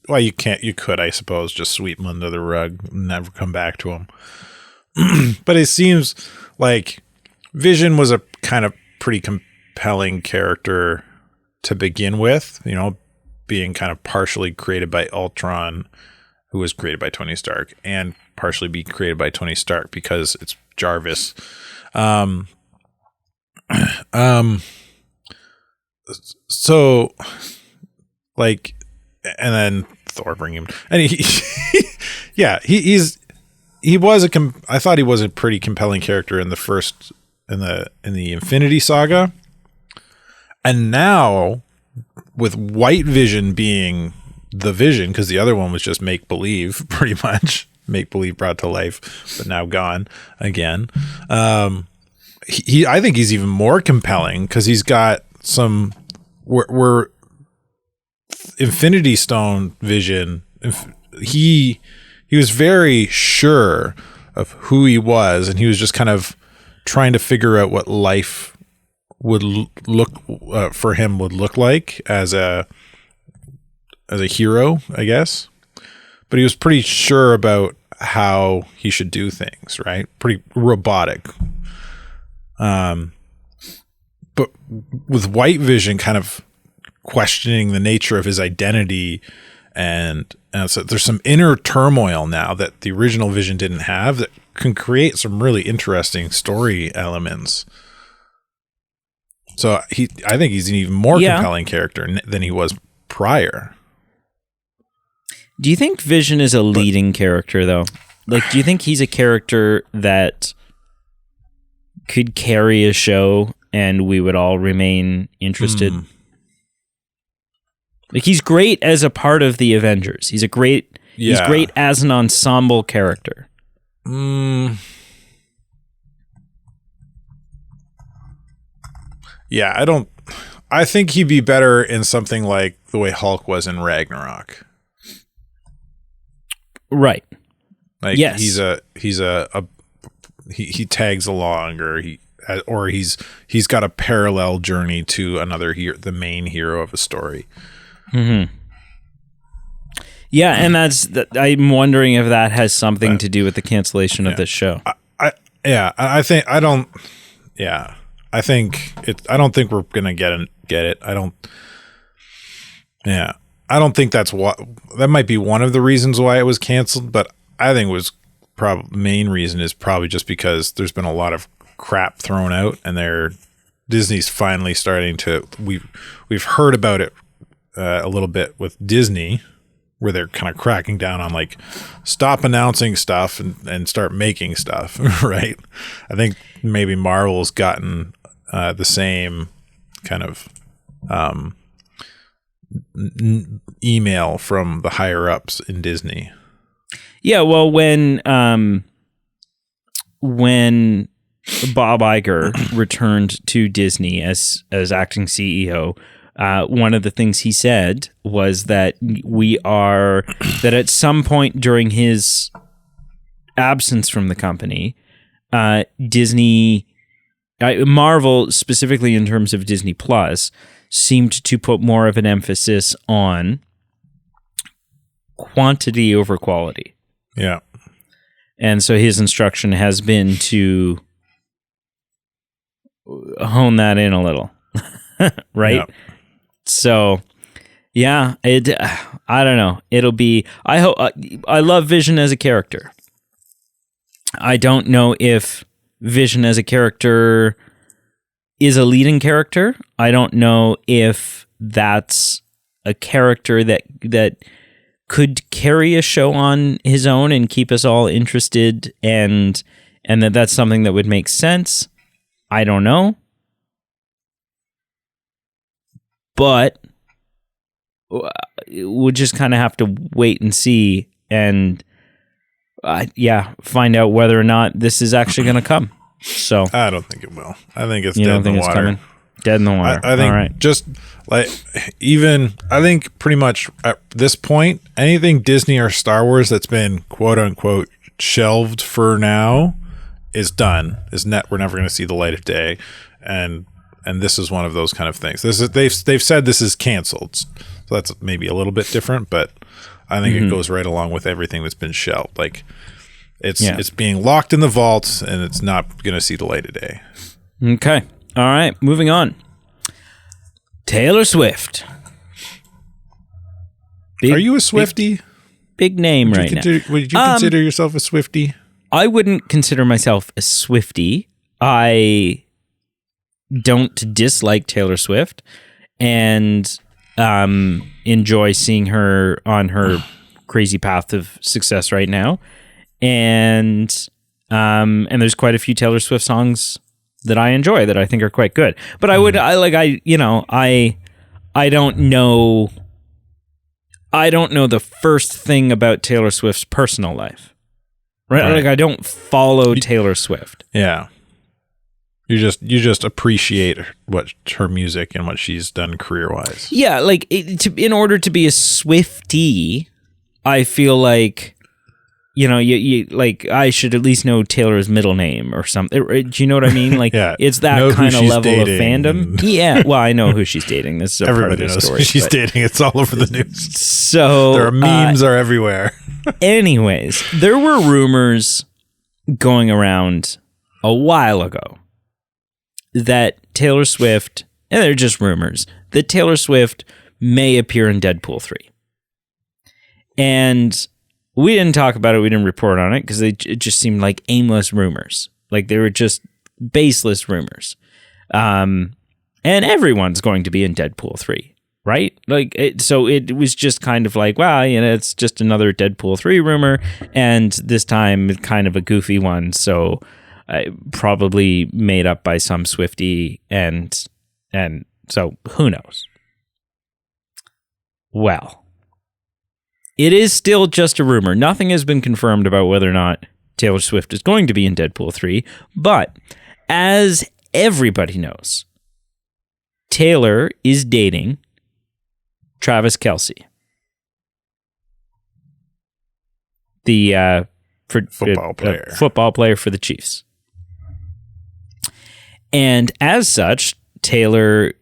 Well, you can't. You could, I suppose, just sweep him under the rug and never come back to him. But it seems like Vision was a kind of pretty compelling character to begin with. You know, being kind of partially created by Ultron, who was created by Tony Stark, and partially be created by Tony Stark because it's Jarvis. So like, and then Thor bring him, and he I thought he was a pretty compelling character in the first, in the Infinity Saga. And now with White Vision being the Vision, because the other one was just make believe, pretty much make believe brought to life, but now gone again. I think he's even more compelling because he's got some. We're Infinity Stone Vision. He was very sure of who he was, and he was just kind of trying to figure out what life would look for him would look like as a hero, I guess. But he was pretty sure about how he should do things, right? Pretty robotic. But with White Vision kind of questioning the nature of his identity, and so there's some inner turmoil now that the original Vision didn't have that can create some really interesting story elements. So I think he's an even more compelling character than he was prior. Do you think Vision is a leading character, though? Like, do you think he's a character that could carry a show and we would all remain interested? Like, he's great as a part of the Avengers. He's great as an ensemble character. Yeah, I think he'd be better in something like the way Hulk was in Ragnarok. Right. Like, yes. he tags along, or he's got a parallel journey to another the main hero of a story. Mm-hmm. Yeah, and I'm wondering if that has something to do with the cancellation of this show. I don't think we're gonna get it. Yeah. I don't think that might be one of the reasons why it was canceled, but I think it was main reason is probably just because there's been a lot of crap thrown out, and Disney's finally starting to. We've heard about it a little bit with Disney, where they're kind of cracking down on like stop announcing stuff and start making stuff, right? I think maybe Marvel's gotten the same kind of email from the higher ups in Disney. Yeah, well, when Bob Iger returned to Disney as acting CEO, one of the things he said was that that at some point during his absence from the company, Marvel, specifically in terms of Disney Plus, seemed to put more of an emphasis on quantity over quality. Yeah. And so his instruction has been to hone that in a little, right? Yeah. So, yeah, I don't know. It'll be. I love Vision as a character. I don't know if Vision as a character is a leading character. I don't know if that's a character that could carry a show on his own and keep us all interested, and that's something that would make sense. I don't know. But we'll just kind of have to wait and see and find out whether or not this is actually going to come. So I don't think it will. I think it's dead in the water. Coming? Dead in the water. I think just like I think pretty much at this point, anything Disney or Star Wars that's been quote unquote shelved for now is done. We're never going to see the light of day, and this is one of those kind of things. They've said this is canceled, so that's maybe a little bit different, but I think it goes right along with everything that's been shelved. Like it's being locked in the vault, and it's not going to see the light of day. Okay. All right, moving on. Taylor Swift. Are you a Swiftie? Big name right now. Would you consider yourself a Swiftie? I wouldn't consider myself a Swiftie. I don't dislike Taylor Swift and enjoy seeing her on her crazy path of success right now. And there's quite a few Taylor Swift songs that I enjoy that I think are quite good. But I don't know the first thing about Taylor Swift's personal life. Right? Like I don't follow Taylor Swift. Yeah. You just appreciate her music and what she's done career-wise. Yeah, like in order to be a Swiftie, I feel like you like I should at least know Taylor's middle name or something. Do you know what I mean? Like it's that kind of level of fandom. Yeah, well, I know who she's dating. This is everybody part of the story. Who she's dating. It's all over the news. So there are memes are everywhere. Anyways, there were rumors going around a while ago that Taylor Swift, and they're just rumors, that Taylor Swift may appear in Deadpool 3. And we didn't talk about it, we didn't report on it, because it just seemed like aimless rumors. Like they were just baseless rumors. And everyone's going to be in Deadpool 3, right? Like, so it was just kind of like, wow, it's just another Deadpool 3 rumor, and this time kind of a goofy one, so probably made up by some Swiftie, and so who knows? Well, it is still just a rumor. Nothing has been confirmed about whether or not Taylor Swift is going to be in Deadpool 3, but as everybody knows, Taylor is dating Travis Kelce, the football player for the Chiefs. And as such, Taylor,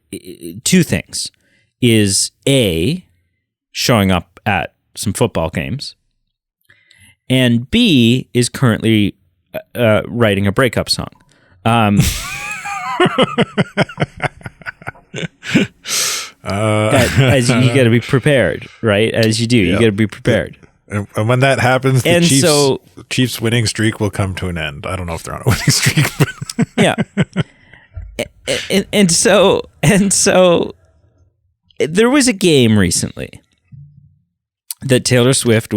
two things, is A, showing up at some football games, and B, is currently writing a breakup song. As you got to be prepared, right? As you do, you got to be prepared. And when that happens, the Chiefs winning streak will come to an end. I don't know if they're on a winning streak. But yeah. And so there was a game recently that Taylor Swift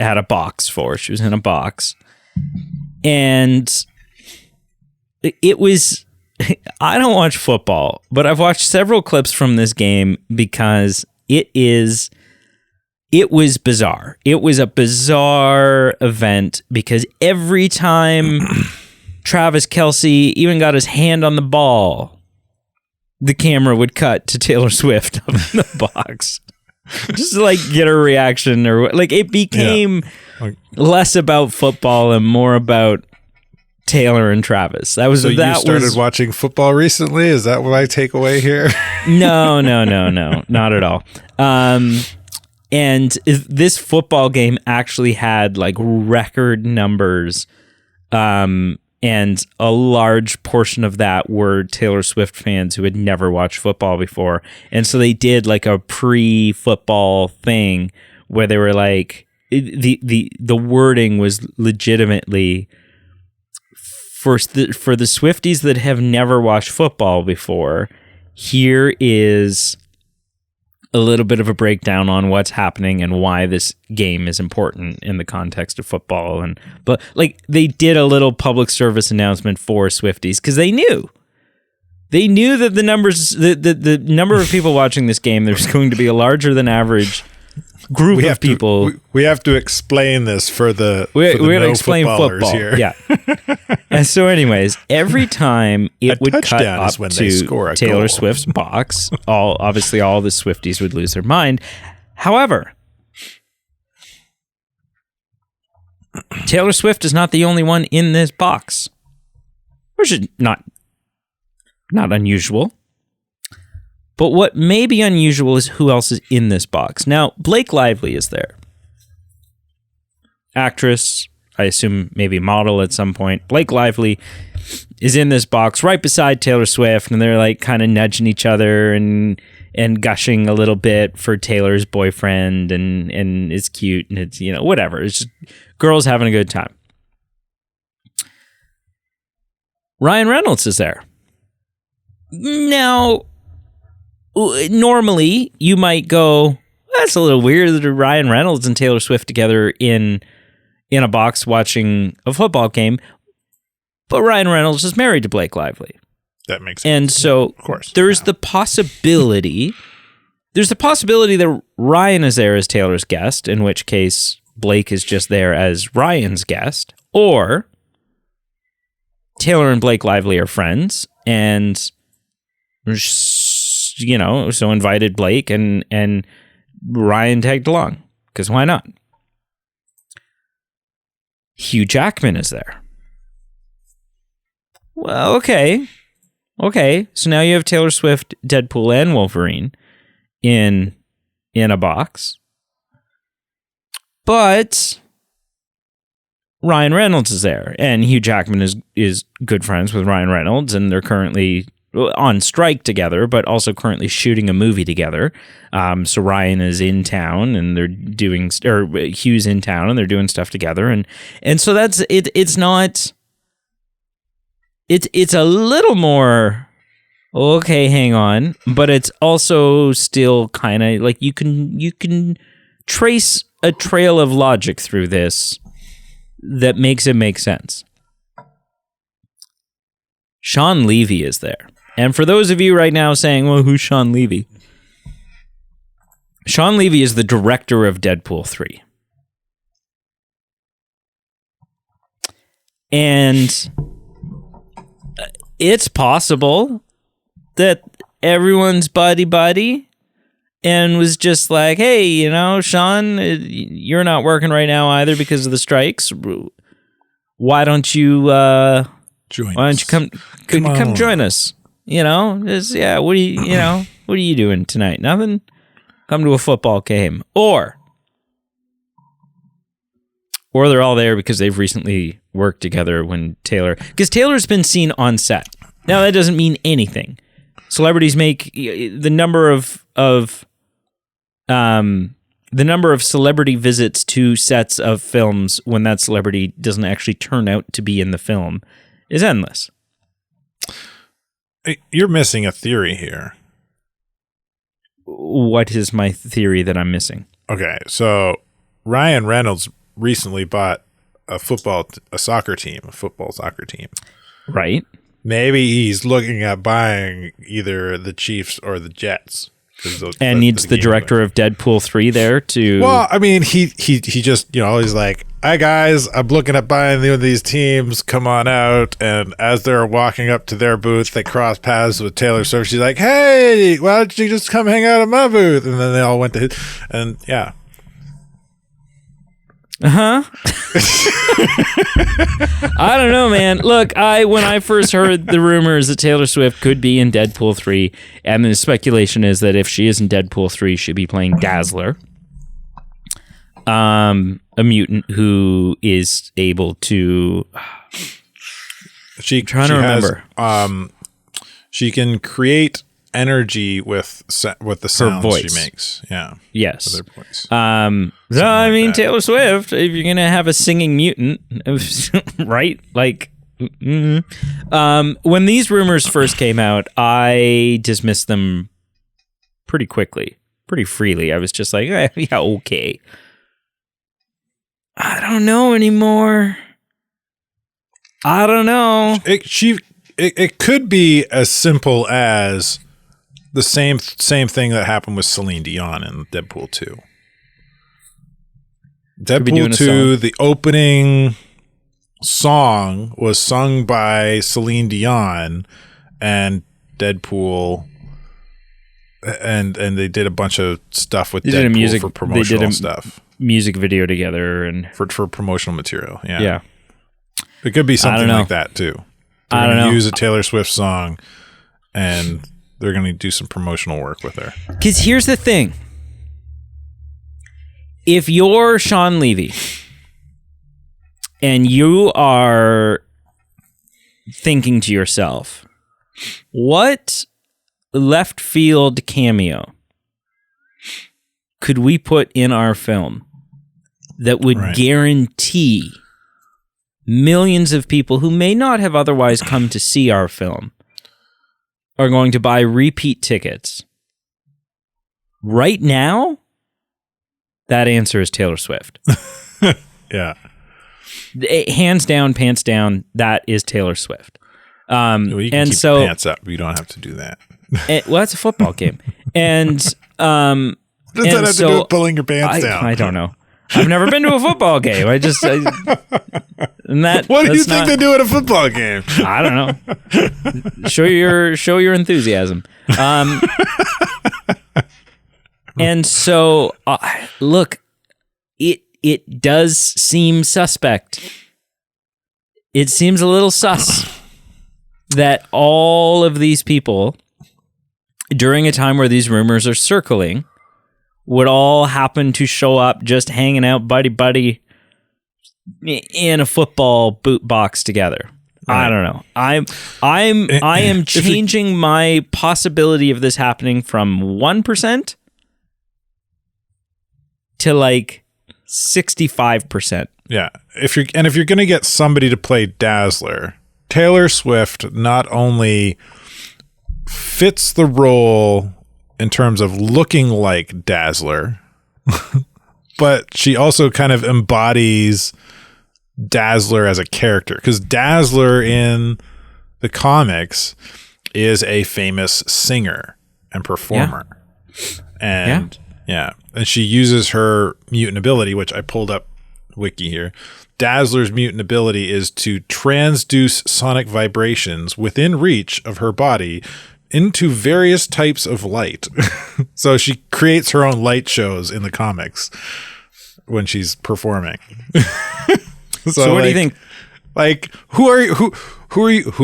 had a box for. She was in a box. And it was, I don't watch football, but I've watched several clips from this game because it was bizarre. It was a bizarre event because every time Travis Kelce even got his hand on the ball, the camera would cut to Taylor Swift up in the box. Just to like get a reaction, or like it became less about football and more about Taylor and Travis. You started watching football recently? Is that what I take away here? No, not at all. And this football game actually had like record numbers, and a large portion of that were Taylor Swift fans who had never watched football before. And so they did like a pre-football thing where they were like, the wording was legitimately for the Swifties that have never watched football before, here is a little bit of a breakdown on what's happening and why this game is important in the context of football. But like they did a little public service announcement for Swifties because they knew that the number of people watching this game, there's going to be a larger than average group of people. We have to explain this for the we're going to explain football here. Yeah. And so anyways, every time it would cut up to Taylor Swift's box, obviously all the Swifties would lose their mind. However, Taylor Swift is not the only one in this box, which is not unusual. But what may be unusual is who else is in this box. Now, Blake Lively is there. Actress, I assume maybe model at some point. Blake Lively is in this box right beside Taylor Swift, and they're like kind of nudging each other and gushing a little bit for Taylor's boyfriend, and it's cute, and it's, whatever. It's just girls having a good time. Ryan Reynolds is there. Now, normally you might go, that's a little weird that Ryan Reynolds and Taylor Swift together in a box watching a football game, but Ryan Reynolds is married to Blake Lively. That makes sense. And so of course, there's the possibility that Ryan is there as Taylor's guest, in which case Blake is just there as Ryan's guest, or Taylor and Blake Lively are friends and so invited Blake and Ryan tagged along, because why not? Hugh Jackman is there. Well, okay. So now you have Taylor Swift, Deadpool, and Wolverine in a box. But Ryan Reynolds is there, and Hugh Jackman is good friends with Ryan Reynolds, and they're currently on strike together, but also currently shooting a movie together. So Ryan is in town, and they're doing, or Hugh's in town, and they're doing stuff together, and so that's it. It's not. It's a little more. Okay, hang on, but it's also still kind of like you can trace a trail of logic through this that makes it make sense. Sean Levy is there. And for those of you right now saying, well, who's Sean Levy? Sean Levy is the director of Deadpool 3. And it's possible that everyone's buddy and was just like, hey, Sean, you're not working right now either because of the strikes. Why don't you come join us? What are you doing tonight? Nothing? Come to a football game. Or they're all there because they've recently worked together because Taylor's been seen on set. Now, that doesn't mean anything, Celebrities make the number of celebrity visits to sets of films when that celebrity doesn't actually turn out to be in the film is endless. You're missing a theory here. What is my theory that I'm missing? Okay, so Ryan Reynolds recently bought a football soccer team. Right. Maybe he's looking at buying either the Chiefs or the Jets. And needs the director of Deadpool 3 there to... Well, I mean, he just, he's like, "Hi, guys, I'm looking at buying these teams. Come on out." And as they're walking up to their booth, they cross paths with Taylor Swift. She's like, "Hey, why don't you just come hang out at my booth?" And then they all went to his... And, yeah. I don't know, man. Look, when I first heard the rumors that Taylor Swift could be in Deadpool 3, and the speculation is that if she is in Deadpool 3, she'll be playing Dazzler, a mutant who is able to... She can create energy with the sounds voice. She makes. Yeah. Yes. With her voice. Taylor Swift, if you're gonna have a singing mutant, right? Like, when these rumors first came out, I dismissed them pretty quickly, pretty freely. I was just like, yeah, okay. I don't know anymore. I don't know. It could be as simple as the same thing that happened with Celine Dion in Deadpool 2. Deadpool 2, the opening song was sung by Celine Dion and Deadpool, and they did a bunch of stuff with Deadpool for promotional stuff. Music video together and for promotional material. Yeah. It could be something like that too. They're going to use a Taylor Swift song and they're going to do some promotional work with her. Because here's the thing. If you're Sean Levy and you are thinking to yourself, what left field cameo could we put in our film that would guarantee millions of people who may not have otherwise come to see our film are going to buy repeat tickets right now? That answer is Taylor Swift. Yeah. Hands down, pants down, that is Taylor Swift. Well, you can keep your pants up. You don't have to do that. Well, that's a football game. And what does that have to do with pulling your pants down? I don't know. I've never been to a football game. What do you think they do at a football game? I don't know. Show your enthusiasm. And so, look, it does seem suspect. It seems a little sus that all of these people, during a time where these rumors are circling, would all happen to show up just hanging out buddy in a football boot box together. Right. I don't know. I am changing my possibility of this happening from 1% to like 65%. Yeah. If you're going to get somebody to play Dazzler, Taylor Swift not only fits the role in terms of looking like Dazzler, but she also kind of embodies Dazzler as a character, because Dazzler in the comics is a famous singer and performer. And she uses her mutant ability, which I pulled up wiki here. Dazzler's mutant ability is to transduce sonic vibrations within reach of her body into various types of light. So she creates her own light shows in the comics when she's performing. So what do you think? Like, who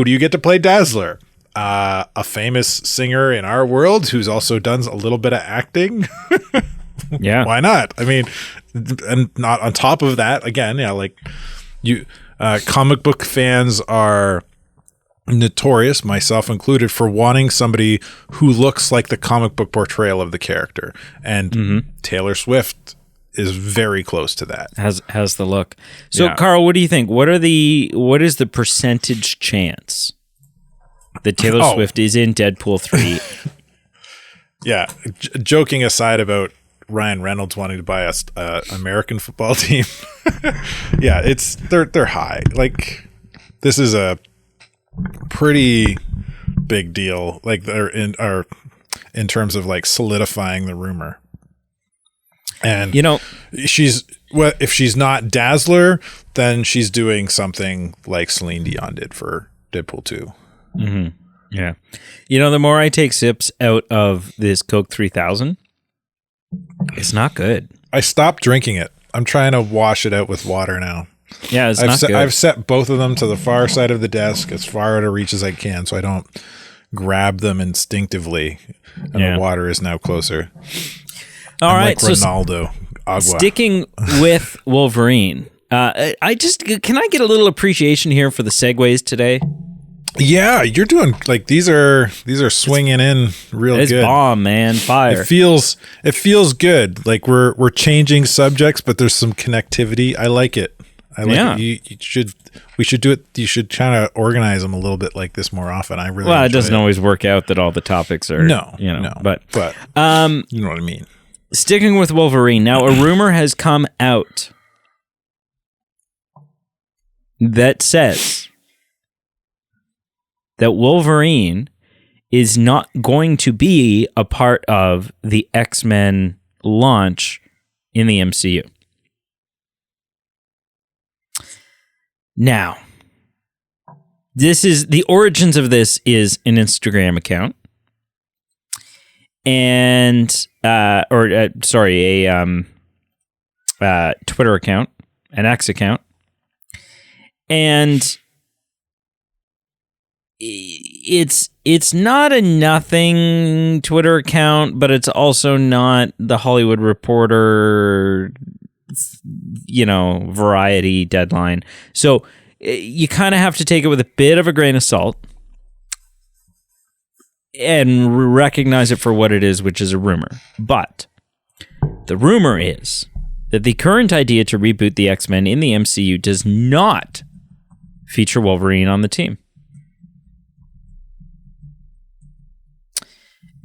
do you get to play Dazzler? A famous singer in our world who's also done a little bit of acting. Yeah. Why not? I mean, and not on top of that, again, like you, comic book fans are notorious, myself included, for wanting somebody who looks like the comic book portrayal of the character. And Taylor Swift is very close to that. Has the look. So, Carl, what do you think? What is the percentage chance that Taylor Swift is in Deadpool 3? Yeah. Joking aside about Ryan Reynolds wanting to buy us American football team. Yeah, they're high. Like, this is a pretty big deal. Like, they're in terms of like solidifying the rumor. And if she's not Dazzler, then she's doing something like Celine Dion did for Deadpool 2. Mm-hmm. Yeah. The more I take sips out of this Coke 3000, it's not good. I stopped drinking it. I'm trying to wash it out with water now. Yeah, not good. I've set both of them to the far side of the desk, as far out of reach as I can, so I don't grab them instinctively. And the water is now closer. All right, like Ronaldo. Agua. Sticking with Wolverine, can I get a little appreciation here for the segues today? Yeah, you're doing like these are swinging in real it's good. It's bomb, man, fire. It feels good. Like we're changing subjects, but there's some connectivity. I like it. it. We should do it. You should kind of organize them a little bit like this more often. I really it doesn't always work out that all the topics are no, but you know what I mean. Sticking with Wolverine, now a rumor has come out that says that Wolverine is not going to be a part of the X-Men launch in the MCU. Now, the origins of this is an Instagram account. And a Twitter account, an X account, and it's not a nothing Twitter account, but it's also not the Hollywood Reporter, Variety deadline. So you kind of have to take it with a bit of a grain of salt and recognize it for what it is, which is a rumor. But the rumor is that the current idea to reboot the X-Men in the MCU does not feature Wolverine on the team.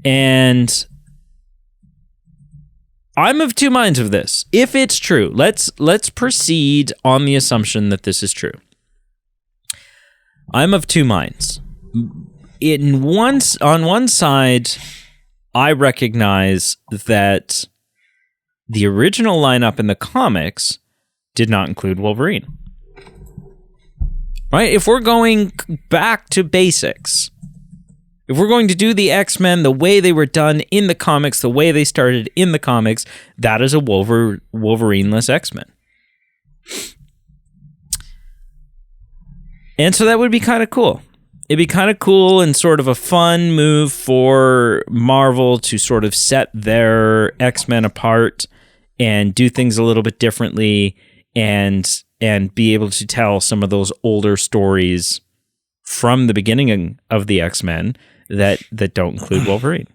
And I'm of two minds of this. If it's true, let's proceed on the assumption that this is true. I'm of two minds. On one side, I recognize that the original lineup in the comics did not include Wolverine. Right? If we're going back to basics, if we're going to do the X-Men the way they were done in the comics, the way they started in the comics, that is a Wolverine-less X-Men. And so that would be kind of cool. It'd be kind of cool and sort of a fun move for Marvel to sort of set their X-Men apart and do things a little bit differently and be able to tell some of those older stories from the beginning of the X-Men that don't include Wolverine.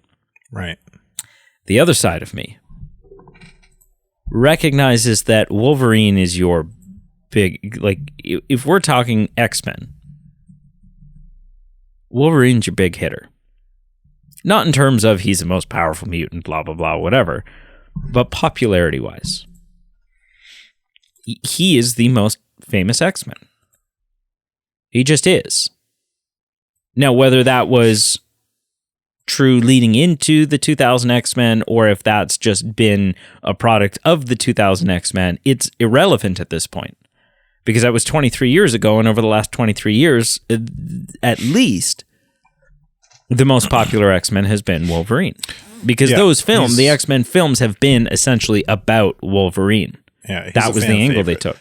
Right. The other side of me recognizes that Wolverine is your big, like, if we're talking X-Men, Wolverine's your big hitter. Not in terms of he's the most powerful mutant, blah, blah, blah, whatever, but popularity-wise. He is the most famous X-Men. He just is. Now, whether that was true leading into the 2000 X-Men or if that's just been a product of the 2000 X-Men, it's irrelevant at this point. Because that was 23 years ago, and over the last 23 years, at least, the most popular X-Men has been Wolverine. Because those films, the X-Men films, have been essentially about Wolverine. Yeah, that was the angle they took.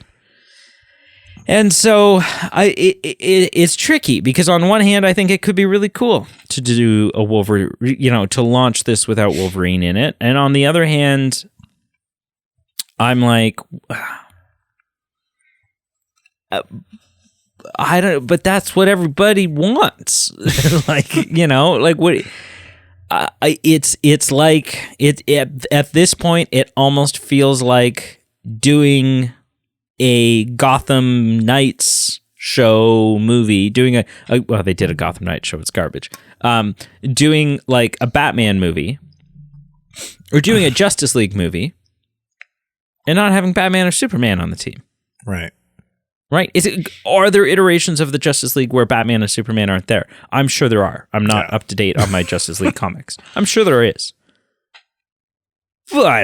And so it's tricky, because on one hand, I think it could be really cool to do a Wolverine, to launch this without Wolverine in it. And on the other hand, I'm like, I don't. But that's what everybody wants. Like, you know, like what. It's like at this point it almost feels like doing a Gotham Knights show movie, doing a well, they did a Gotham Knights show, it's garbage. Doing like a Batman movie or doing a Justice League movie and not having Batman or Superman on the team. Right. Right? Are there iterations of the Justice League where Batman and Superman aren't there? I'm sure there are. I'm not up to date on my Justice League comics. I'm sure there is. But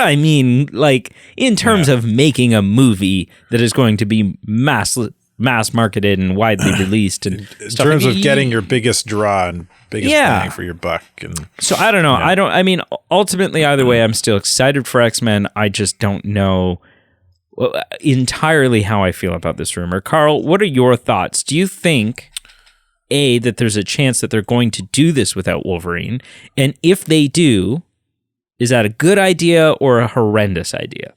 I mean, like, in terms of making a movie that is going to be mass marketed and widely released, and in terms of getting your biggest draw and biggest bang for your buck. And so I don't know. I mean, ultimately, either way, I'm still excited for X-Men. I just don't know entirely how I feel about this rumor. Carl, what are your thoughts? Do you think, A, that there's a chance that they're going to do this without Wolverine? And if they do, is that a good idea or a horrendous idea?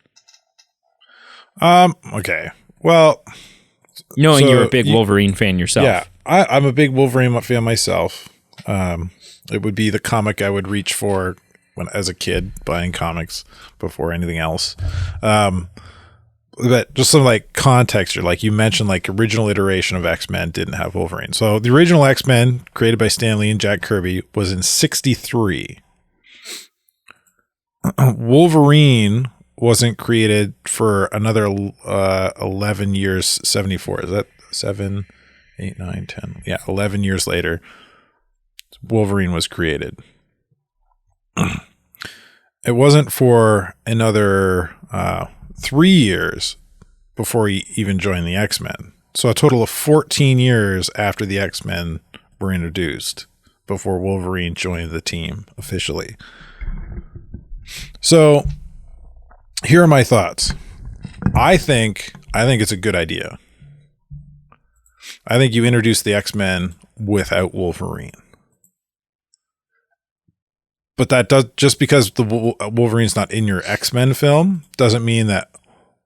Okay. Well, knowing you're a big Wolverine fan yourself. Yeah, I'm a big Wolverine fan myself. It would be the comic I would reach for as a kid, buying comics before anything else. But just some like context here, like you mentioned, like original iteration of X-Men didn't have Wolverine. So the original X-Men, created by Stan Lee and Jack Kirby, was in '63. Wolverine wasn't created for another 11 years, 74. Is that 7, 8, 9, 10? Yeah, 11 years later, Wolverine was created. It wasn't for another 3 years before he even joined the X-Men. So a total of 14 years after the X-Men were introduced before Wolverine joined the team officially. So here are my thoughts. I think it's a good idea. I think you introduce the X-Men without Wolverine. But that does, just because the Wolverine's not in your X-Men film doesn't mean that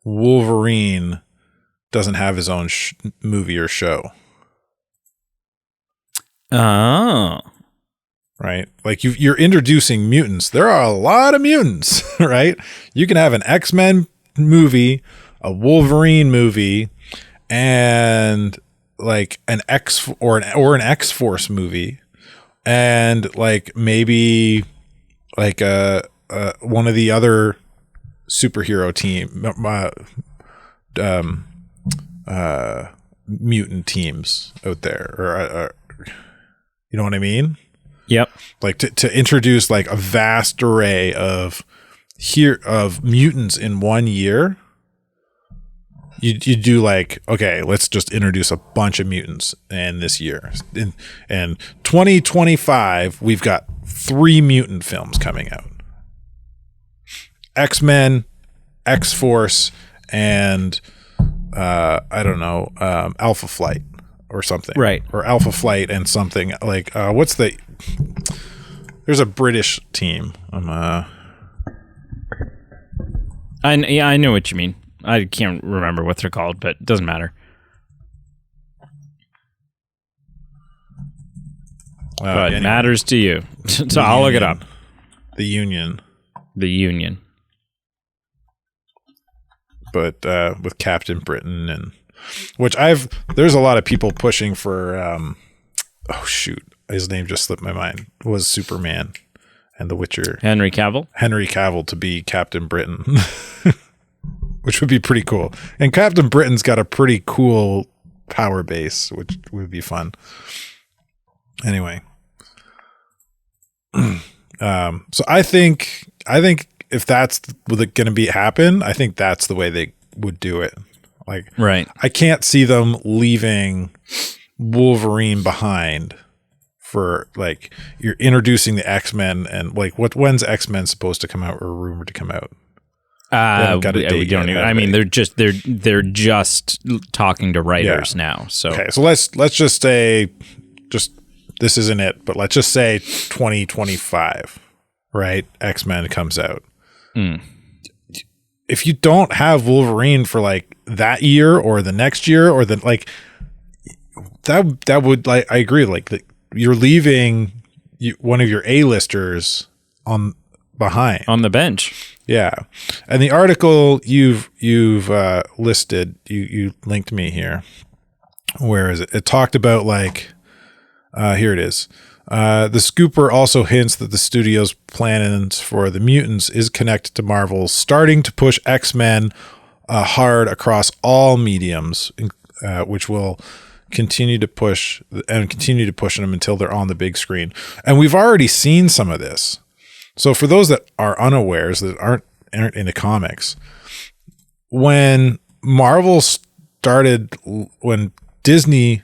Wolverine doesn't have his own movie or show. Oh. Right? Like you're introducing mutants. There are a lot of mutants, right? You can have an X-Men movie, a Wolverine movie, and like an X or an X-Force movie, and like maybe like one of the other superhero team mutant teams out there, or you know what I mean? Yep. Like to introduce like a vast array of mutants in 1 year. You do like, okay, let's just introduce a bunch of mutants in this year. And 2025, we've got 3 mutant films coming out. X-Men, X-Force, and I don't know, Alpha Flight or something. Right. Or Alpha Flight and something like there's a British team. I know what you mean. I can't remember what they're called, but it doesn't matter. But it matters to you. So I'll look it up. The Union. The Union. But with Captain Britain, and there's a lot of people pushing for oh shoot, his name just slipped my mind. Was Superman and The Witcher. Henry Cavill to be Captain Britain. Which would be pretty cool. And Captain Britain's got a pretty cool power base, which would be fun. Anyway. So I think if that's going to happen, I think that's the way they would do it. Like, right. I can't see them leaving Wolverine behind for like, you're introducing the X-Men, and like when's X-Men supposed to come out or rumored to come out? We don't even, I mean, they're just talking to writers now. So okay, so let's just say, this isn't it, but let's just say 2025, right? X-Men comes out. If you don't have Wolverine for like that year or the next year or the like that would like I agree like you're leaving one of your A-listers behind on the bench. Yeah. And the article you've listed, you linked me here. Where is it? It talked about like here it is. The scooper also hints that the studio's plans for the mutants is connected to Marvel's starting to push X-Men hard across all mediums, which will continue to push them until they're on the big screen. And we've already seen some of this. So for those that are unawares, that aren't into comics, when Disney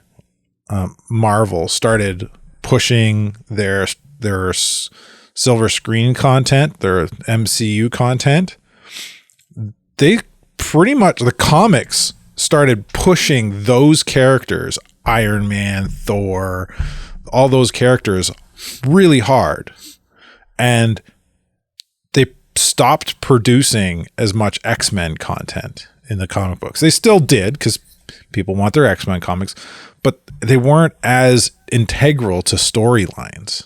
Marvel started pushing their silver screen content, their MCU content, they pretty much, the comics started pushing those characters, Iron Man, Thor, all those characters really hard. And they stopped producing as much X-Men content in the comic books. They still did because people want their X-Men comics, but they weren't as integral to storylines.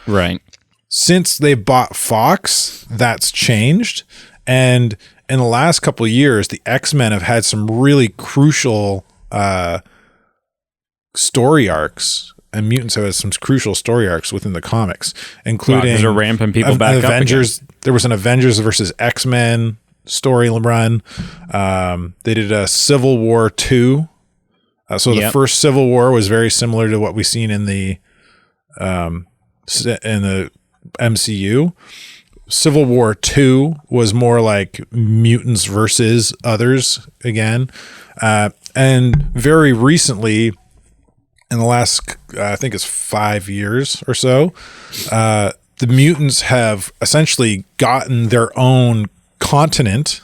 Right. Since they bought Fox, that's changed. And in the last couple of years, the X-Men have had some really crucial story arcs, and mutants have had some crucial story arcs within the comics, including they're ramping people back Avengers. Up again. There was an Avengers versus X-Men story run. They did a Civil War 2. The first Civil War was very similar to what we've seen in the MCU. Civil War 2 was more like mutants versus others again. And very recently, in the last, I think it's 5 years or so, the mutants have essentially gotten their own continent,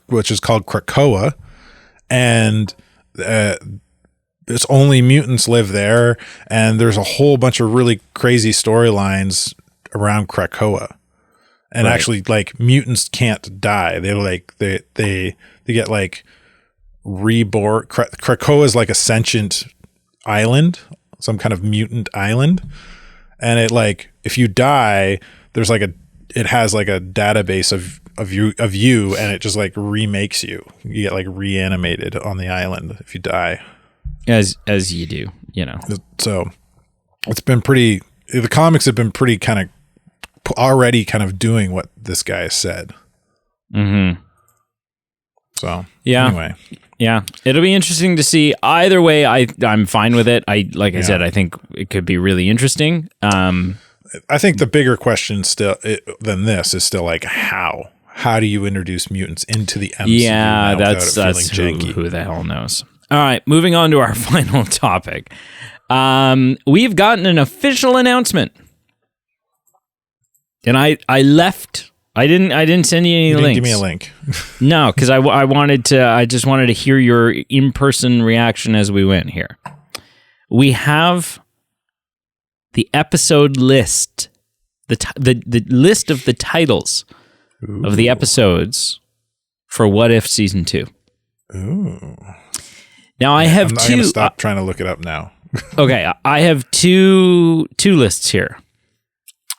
which is called Krakoa, and it's only mutants live there, and there's a whole bunch of really crazy storylines around Krakoa. And actually, like, mutants can't die. They get like reborn. Krakoa is like a sentient island, some kind of mutant island, and it like if you die, there's like it has like a database of you, and it just like remakes you. You get like reanimated on the island if you die, as you do, you know. So it's been pretty. The comics have been pretty kind of already kind of doing what this guy has said. Mm-hmm. So anyway. Yeah, it'll be interesting to see. Either way, I'm fine with it. I said, I think it could be really interesting. I think the bigger question than this is still like how do you introduce mutants into the MCU? Yeah, that's who the hell knows. All right, moving on to our final topic. We've gotten an official announcement, and I didn't send you any links. Give me a link. No, because I just wanted to hear your in-person reaction as we went here. We have the episode list, the list of the titles of the episodes for What If Season 2. Ooh. Now I have I'm going to stop trying to look it up now. Okay, I have two lists here.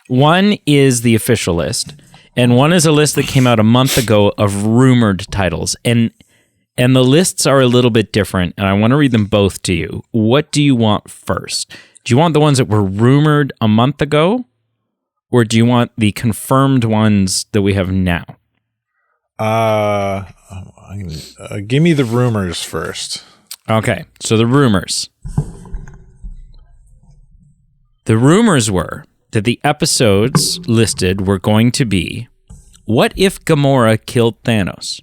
One is the official list, and one is a list that came out a month ago of rumored titles. And the lists are a little bit different, and I want to read them both to you. What do you want first? Do you want the ones that were rumored a month ago, or do you want the confirmed ones that we have now? Give me the rumors first. Okay, so the rumors. The rumors were that the episodes listed were going to be What If Gamora Killed Thanos?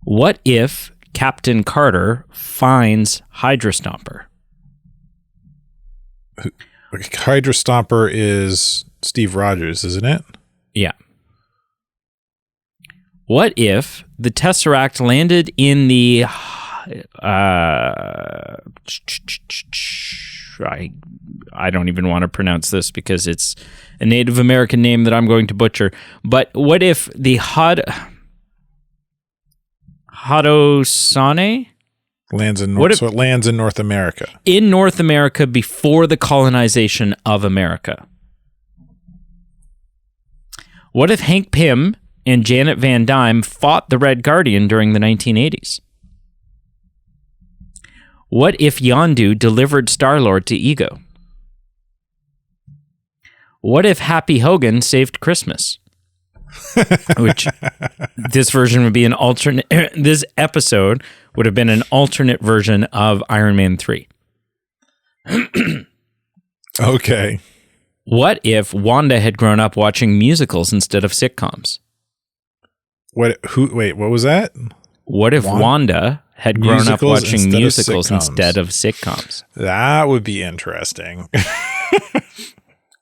What If Captain Carter Finds Hydra Stomper? Hydra Stomper is Steve Rogers, isn't it? Yeah. What if the Tesseract landed in the I don't even want to pronounce this because it's a Native American name that I'm going to butcher. But what if the Haudenosaunee lands in North, so it lands in North America. In North America before the colonization of America. What if Hank Pym and Janet Van Dyne fought the Red Guardian during the 1980s? What if Yondu delivered Star-Lord to Ego? What if Happy Hogan saved Christmas? Which this version would be an alternate. This episode would have been an alternate version of Iron Man 3. Okay. What if Wanda had grown up watching musicals instead of sitcoms? Wait, what was that? What if Wanda had grown up watching musicals instead of sitcoms? That would be interesting.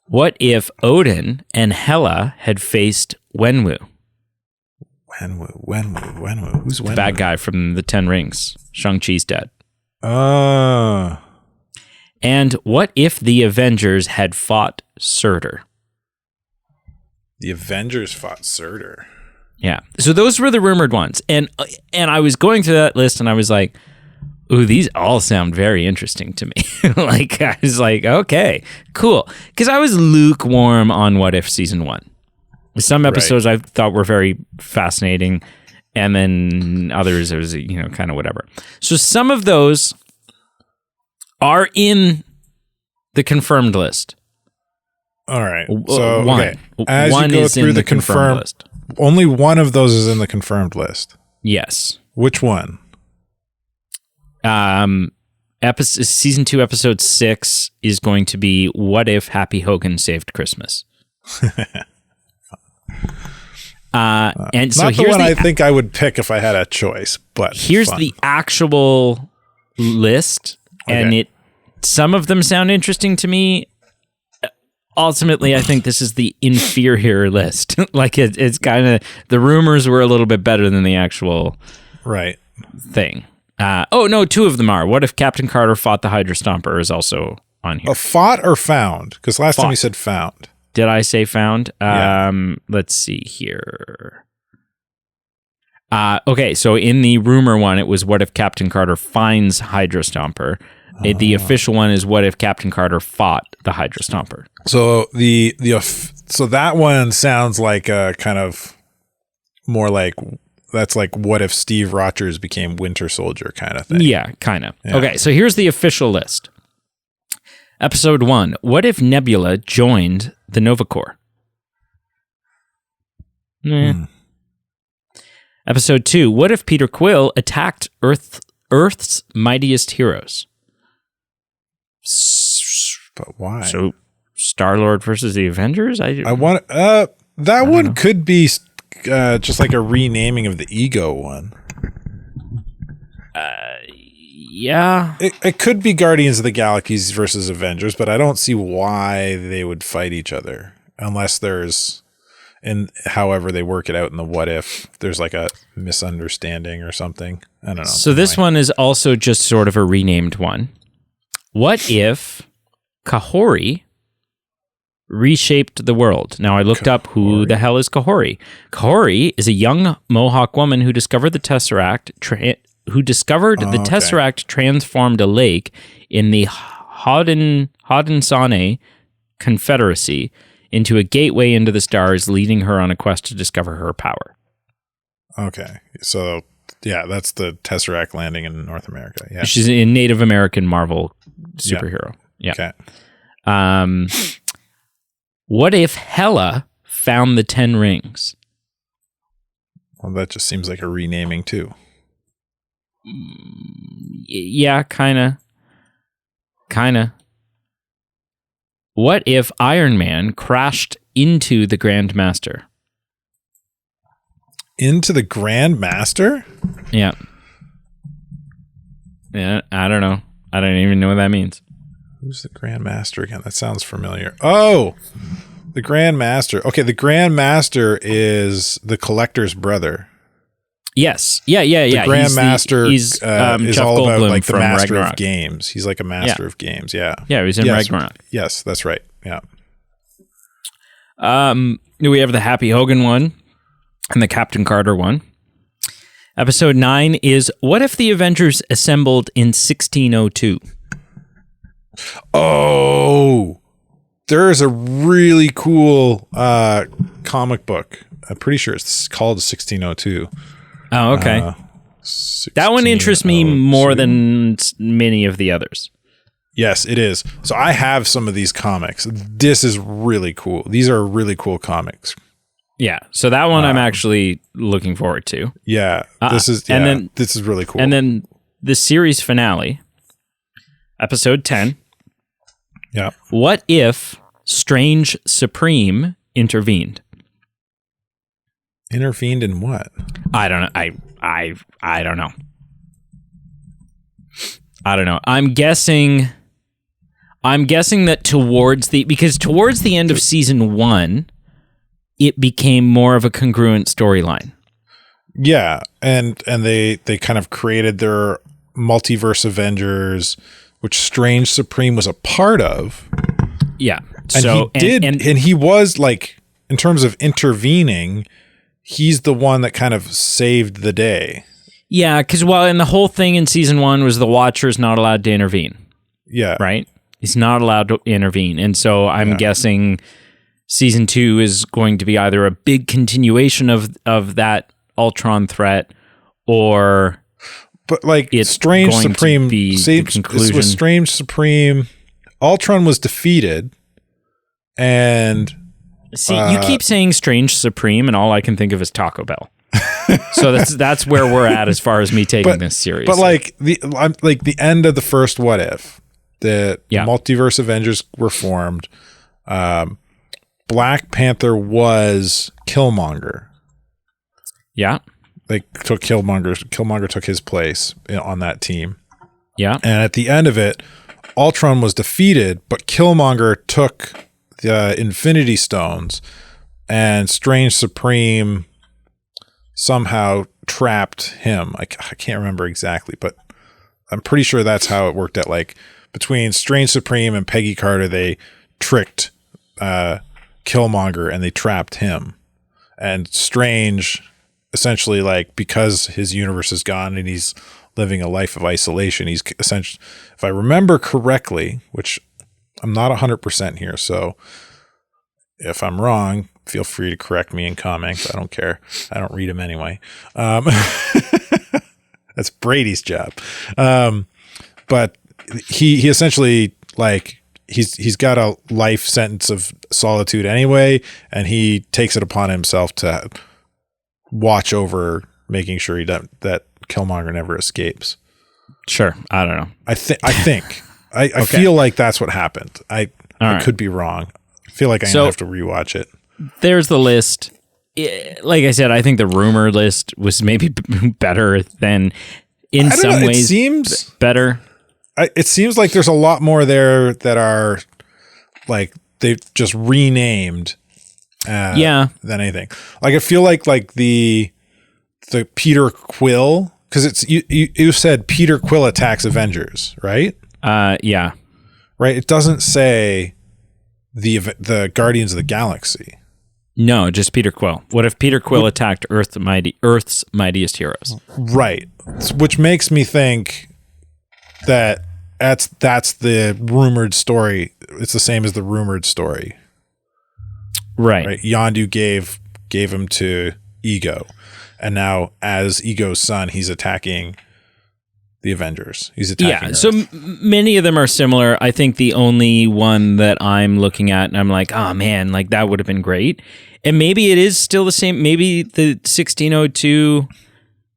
What if Odin and Hela had faced Wenwu? Wenwu. Who's Wenwu? The bad guy from the Ten Rings. Shang-Chi's dad. And what if the Avengers had fought Surtur? The Avengers fought Surtur. Yeah. So those were the rumored ones. And I was going through that list and I was like, ooh, these all sound very interesting to me. Like, I was like, okay, cool. Because I was lukewarm on What If Season 1. Some episodes I thought were very fascinating, and then others, it was, kind of whatever. So some of those are in the confirmed list. All right. So, one. Okay. As one you go is through in the confirmed list. Only one of those is in the confirmed list. Yes. Which one? Season 2, episode 6 is going to be What If Happy Hogan Saved Christmas? And so not the here's one I think I would pick if I had a choice, but here's the actual list, and some of them sound interesting to me. Ultimately, I think this is the inferior list. Like it's kind of, the rumors were a little bit better than the actual thing. No, two of them are. What if Captain Carter fought the Hydra Stomper is also on here. Fought or found? Because last time you said found. Did I say found? Yeah. Let's see here. Okay, so in the rumor one, it was what if Captain Carter finds Hydra Stomper. The official one is what if Captain Carter fought the Hydra Stomper. So so that one sounds like a kind of more like, that's like what if Steve Rogers became Winter Soldier kind of thing. Yeah, kind of. Yeah. Okay, so here's the official list. Episode 1, what if Nebula joined the Nova Corps? Episode 2, what if Peter Quill attacked Earth's mightiest heroes? But why? So Star-Lord versus the Avengers? I want that one could be just like a renaming of the Ego one. Yeah. It could be Guardians of the Galaxy versus Avengers, but I don't see why they would fight each other unless there's, and however they work it out in the what if, there's like a misunderstanding or something. I don't know. So this one is also just sort of a renamed one. What if Kahori reshaped the world? Now, I looked up who the hell is Kahori. Kahori is a young Mohawk woman who discovered the Tesseract, Tesseract transformed a lake in the Haudenosaunee Confederacy into a gateway into the stars, leading her on a quest to discover her power. Okay, so yeah, that's the Tesseract landing in North America. Yeah, she's a Native American Marvel superhero. Yeah. Okay. What if Hela found the 10 rings? Well, that just seems like a renaming too. Yeah, kind of. What if Iron Man crashed into the Grand Master? Into the Grand Master? Yeah. Yeah, I don't know. I don't even know what that means. Who's the Grand Master again? That sounds familiar. Oh, the Grand Master. Okay, the Grand Master is the Collector's brother. Yes. Yeah. The Grandmaster He's is Jeff all about Goldblum like the from master Ragnarok. of games. He's like a master of games. Yeah. Yeah, he was in Ragnarok. Yes, that's right. Yeah. We have the Happy Hogan one and the Captain Carter one. Episode 9 is What If the Avengers Assembled in 1602? Oh, there is a really cool comic book. I'm pretty sure it's called 1602. Oh, okay. That one interests me more than many of the others. Yes, it is. So I have some of these comics. This is really cool. These are really cool comics. Yeah. So that one I'm actually looking forward to. Yeah. This is really cool. And then the series finale, episode 10. Yeah. What if Strange Supreme intervened? Intervened in what? I don't know. I don't know. I don't know. I'm guessing that towards the end of season 1, it became more of a congruent storyline. Yeah, and they kind of created their multiverse Avengers, which Strange Supreme was a part of. Yeah. And so and he was like, in terms of intervening, he's the one that kind of saved the day. Yeah, because and the whole thing in season 1 was the Watcher's not allowed to intervene. Yeah. Right? He's not allowed to intervene. And so I'm guessing season 2 is going to be either a big continuation of that Ultron threat, or but like it's Strange going Supreme to be the conclusion. Was Strange Supreme. Ultron was defeated, and see, you keep saying Strange Supreme, and all I can think of is Taco Bell. So that's where we're at as far as me taking this series. But like the end of the first What If, the multiverse Avengers were formed. Black Panther was Killmonger. Yeah. They took Killmonger took his place on that team. Yeah. And at the end of it, Ultron was defeated, but Killmonger took the Infinity Stones, and Strange Supreme somehow trapped him. I can't remember exactly, but I'm pretty sure that's how it worked out. Like between Strange Supreme and Peggy Carter, they tricked Killmonger and they trapped him. And Strange, essentially, like, because his universe is gone and he's living a life of isolation, he's essentially, if I remember correctly, which I'm not 100% here, so if I'm wrong, feel free to correct me in comments. I don't care. I don't read them anyway. That's Brady's job. But he essentially, like, he's got a life sentence of solitude anyway, and he takes it upon himself to watch over making sure that Killmonger never escapes. Sure. I don't know. I think. I feel like that's what happened. I could be wrong. I feel like I have to rewatch it. There's the list. Like I said, I think the rumor list was maybe better than, in some ways, it seems better. It seems like there's a lot more there that are like they've just renamed than anything. Like I feel like the Peter Quill, because it's you said Peter Quill attacks Avengers, right? Yeah. Right. It doesn't say the Guardians of the Galaxy. No, just Peter Quill. What if Peter Quill attacked Earth's mightiest heroes? Right. Which makes me think that that's the rumored story. It's the same as the rumored story. Right. Yondu gave him to Ego. And now as Ego's son, he's attacking the Avengers. He's attacking Earth. So many of them are similar. I think the only one that I'm looking at and I'm like, oh man, like that would have been great. And maybe it is still the same. Maybe the 1602,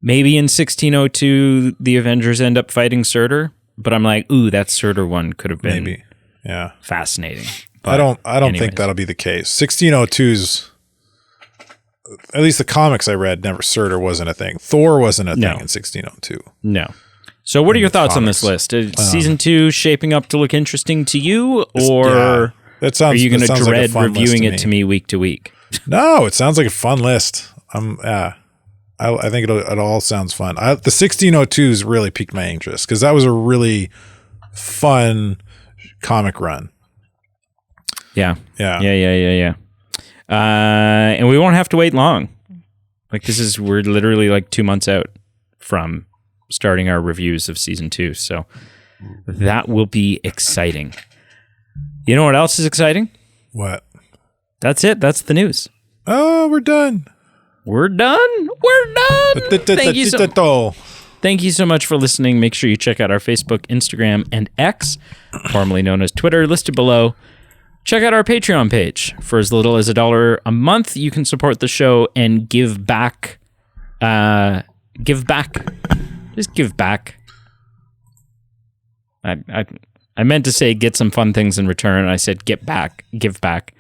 maybe in 1602, the Avengers end up fighting Surtur. But I'm like, ooh, that Surtur one could have been fascinating. But I don't think that'll be the case. 1602's, at least the comics I read, Surtur wasn't a thing. Thor wasn't a thing in 1602. No. So what are your thoughts on this list? Is season 2 shaping up to look interesting to you, or are you going to dread reviewing it to me week to week? No, it sounds like a fun list. I think it all sounds fun. The 1602s really piqued my interest because that was a really fun comic run. Yeah. Yeah. And we won't have to wait long. Like we're literally like 2 months out from starting our reviews of season 2. So that will be exciting. You know what else is exciting? What? That's it. That's the news. Oh, we're done. We're done. Thank you so much for listening. Make sure you check out our Facebook, Instagram, and X, formerly known as Twitter, listed below. Check out our Patreon page. For as little as $1 a month, you can support the show and give back. Give back. Just give back. I meant to say get some fun things in return. I said get back. Give back.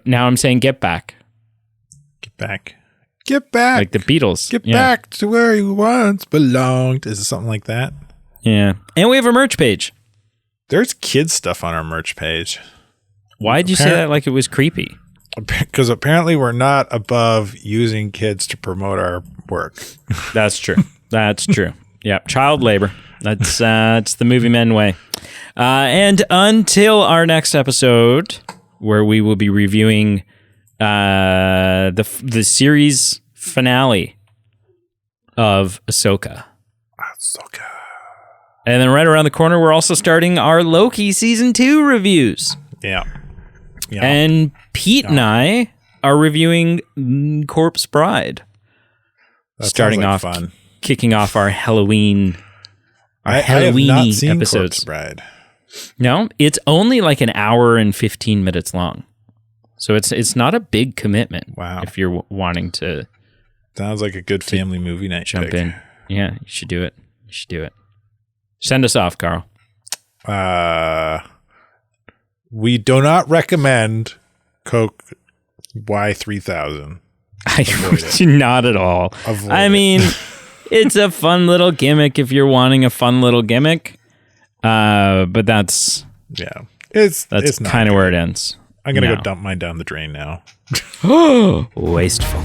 Now I'm saying get back. Get back. Get back. Like the Beatles. Get back to where you once belonged. Is it something like that? Yeah. And we have a merch page. There's kids stuff on our merch page. Why'd you say that like it was creepy? Because apparently we're not above using kids to promote our work. That's true. That's true. Yeah. Child labor. That's the movie men way. And until our next episode, where we will be reviewing the series finale of Ahsoka. And then right around the corner, we're also starting our Loki season 2 reviews. Yeah. And Pete and I are reviewing Corpse Bride. That starting sounds off, like fun. Kicking off our Halloween. I have not seen episodes. Corpse Bride. No, it's only like an hour and 15 minutes long. So it's not a big commitment. Wow. If you're wanting to. Sounds like a good family movie night. Jump in. Yeah, you should do it. Send us off, Carl. We do not recommend Coke Y3000. Not at all. I mean, it's a fun little gimmick if you're wanting a fun little gimmick. But that's it's kind of where it ends. I'm gonna go dump mine down the drain now. Wasteful.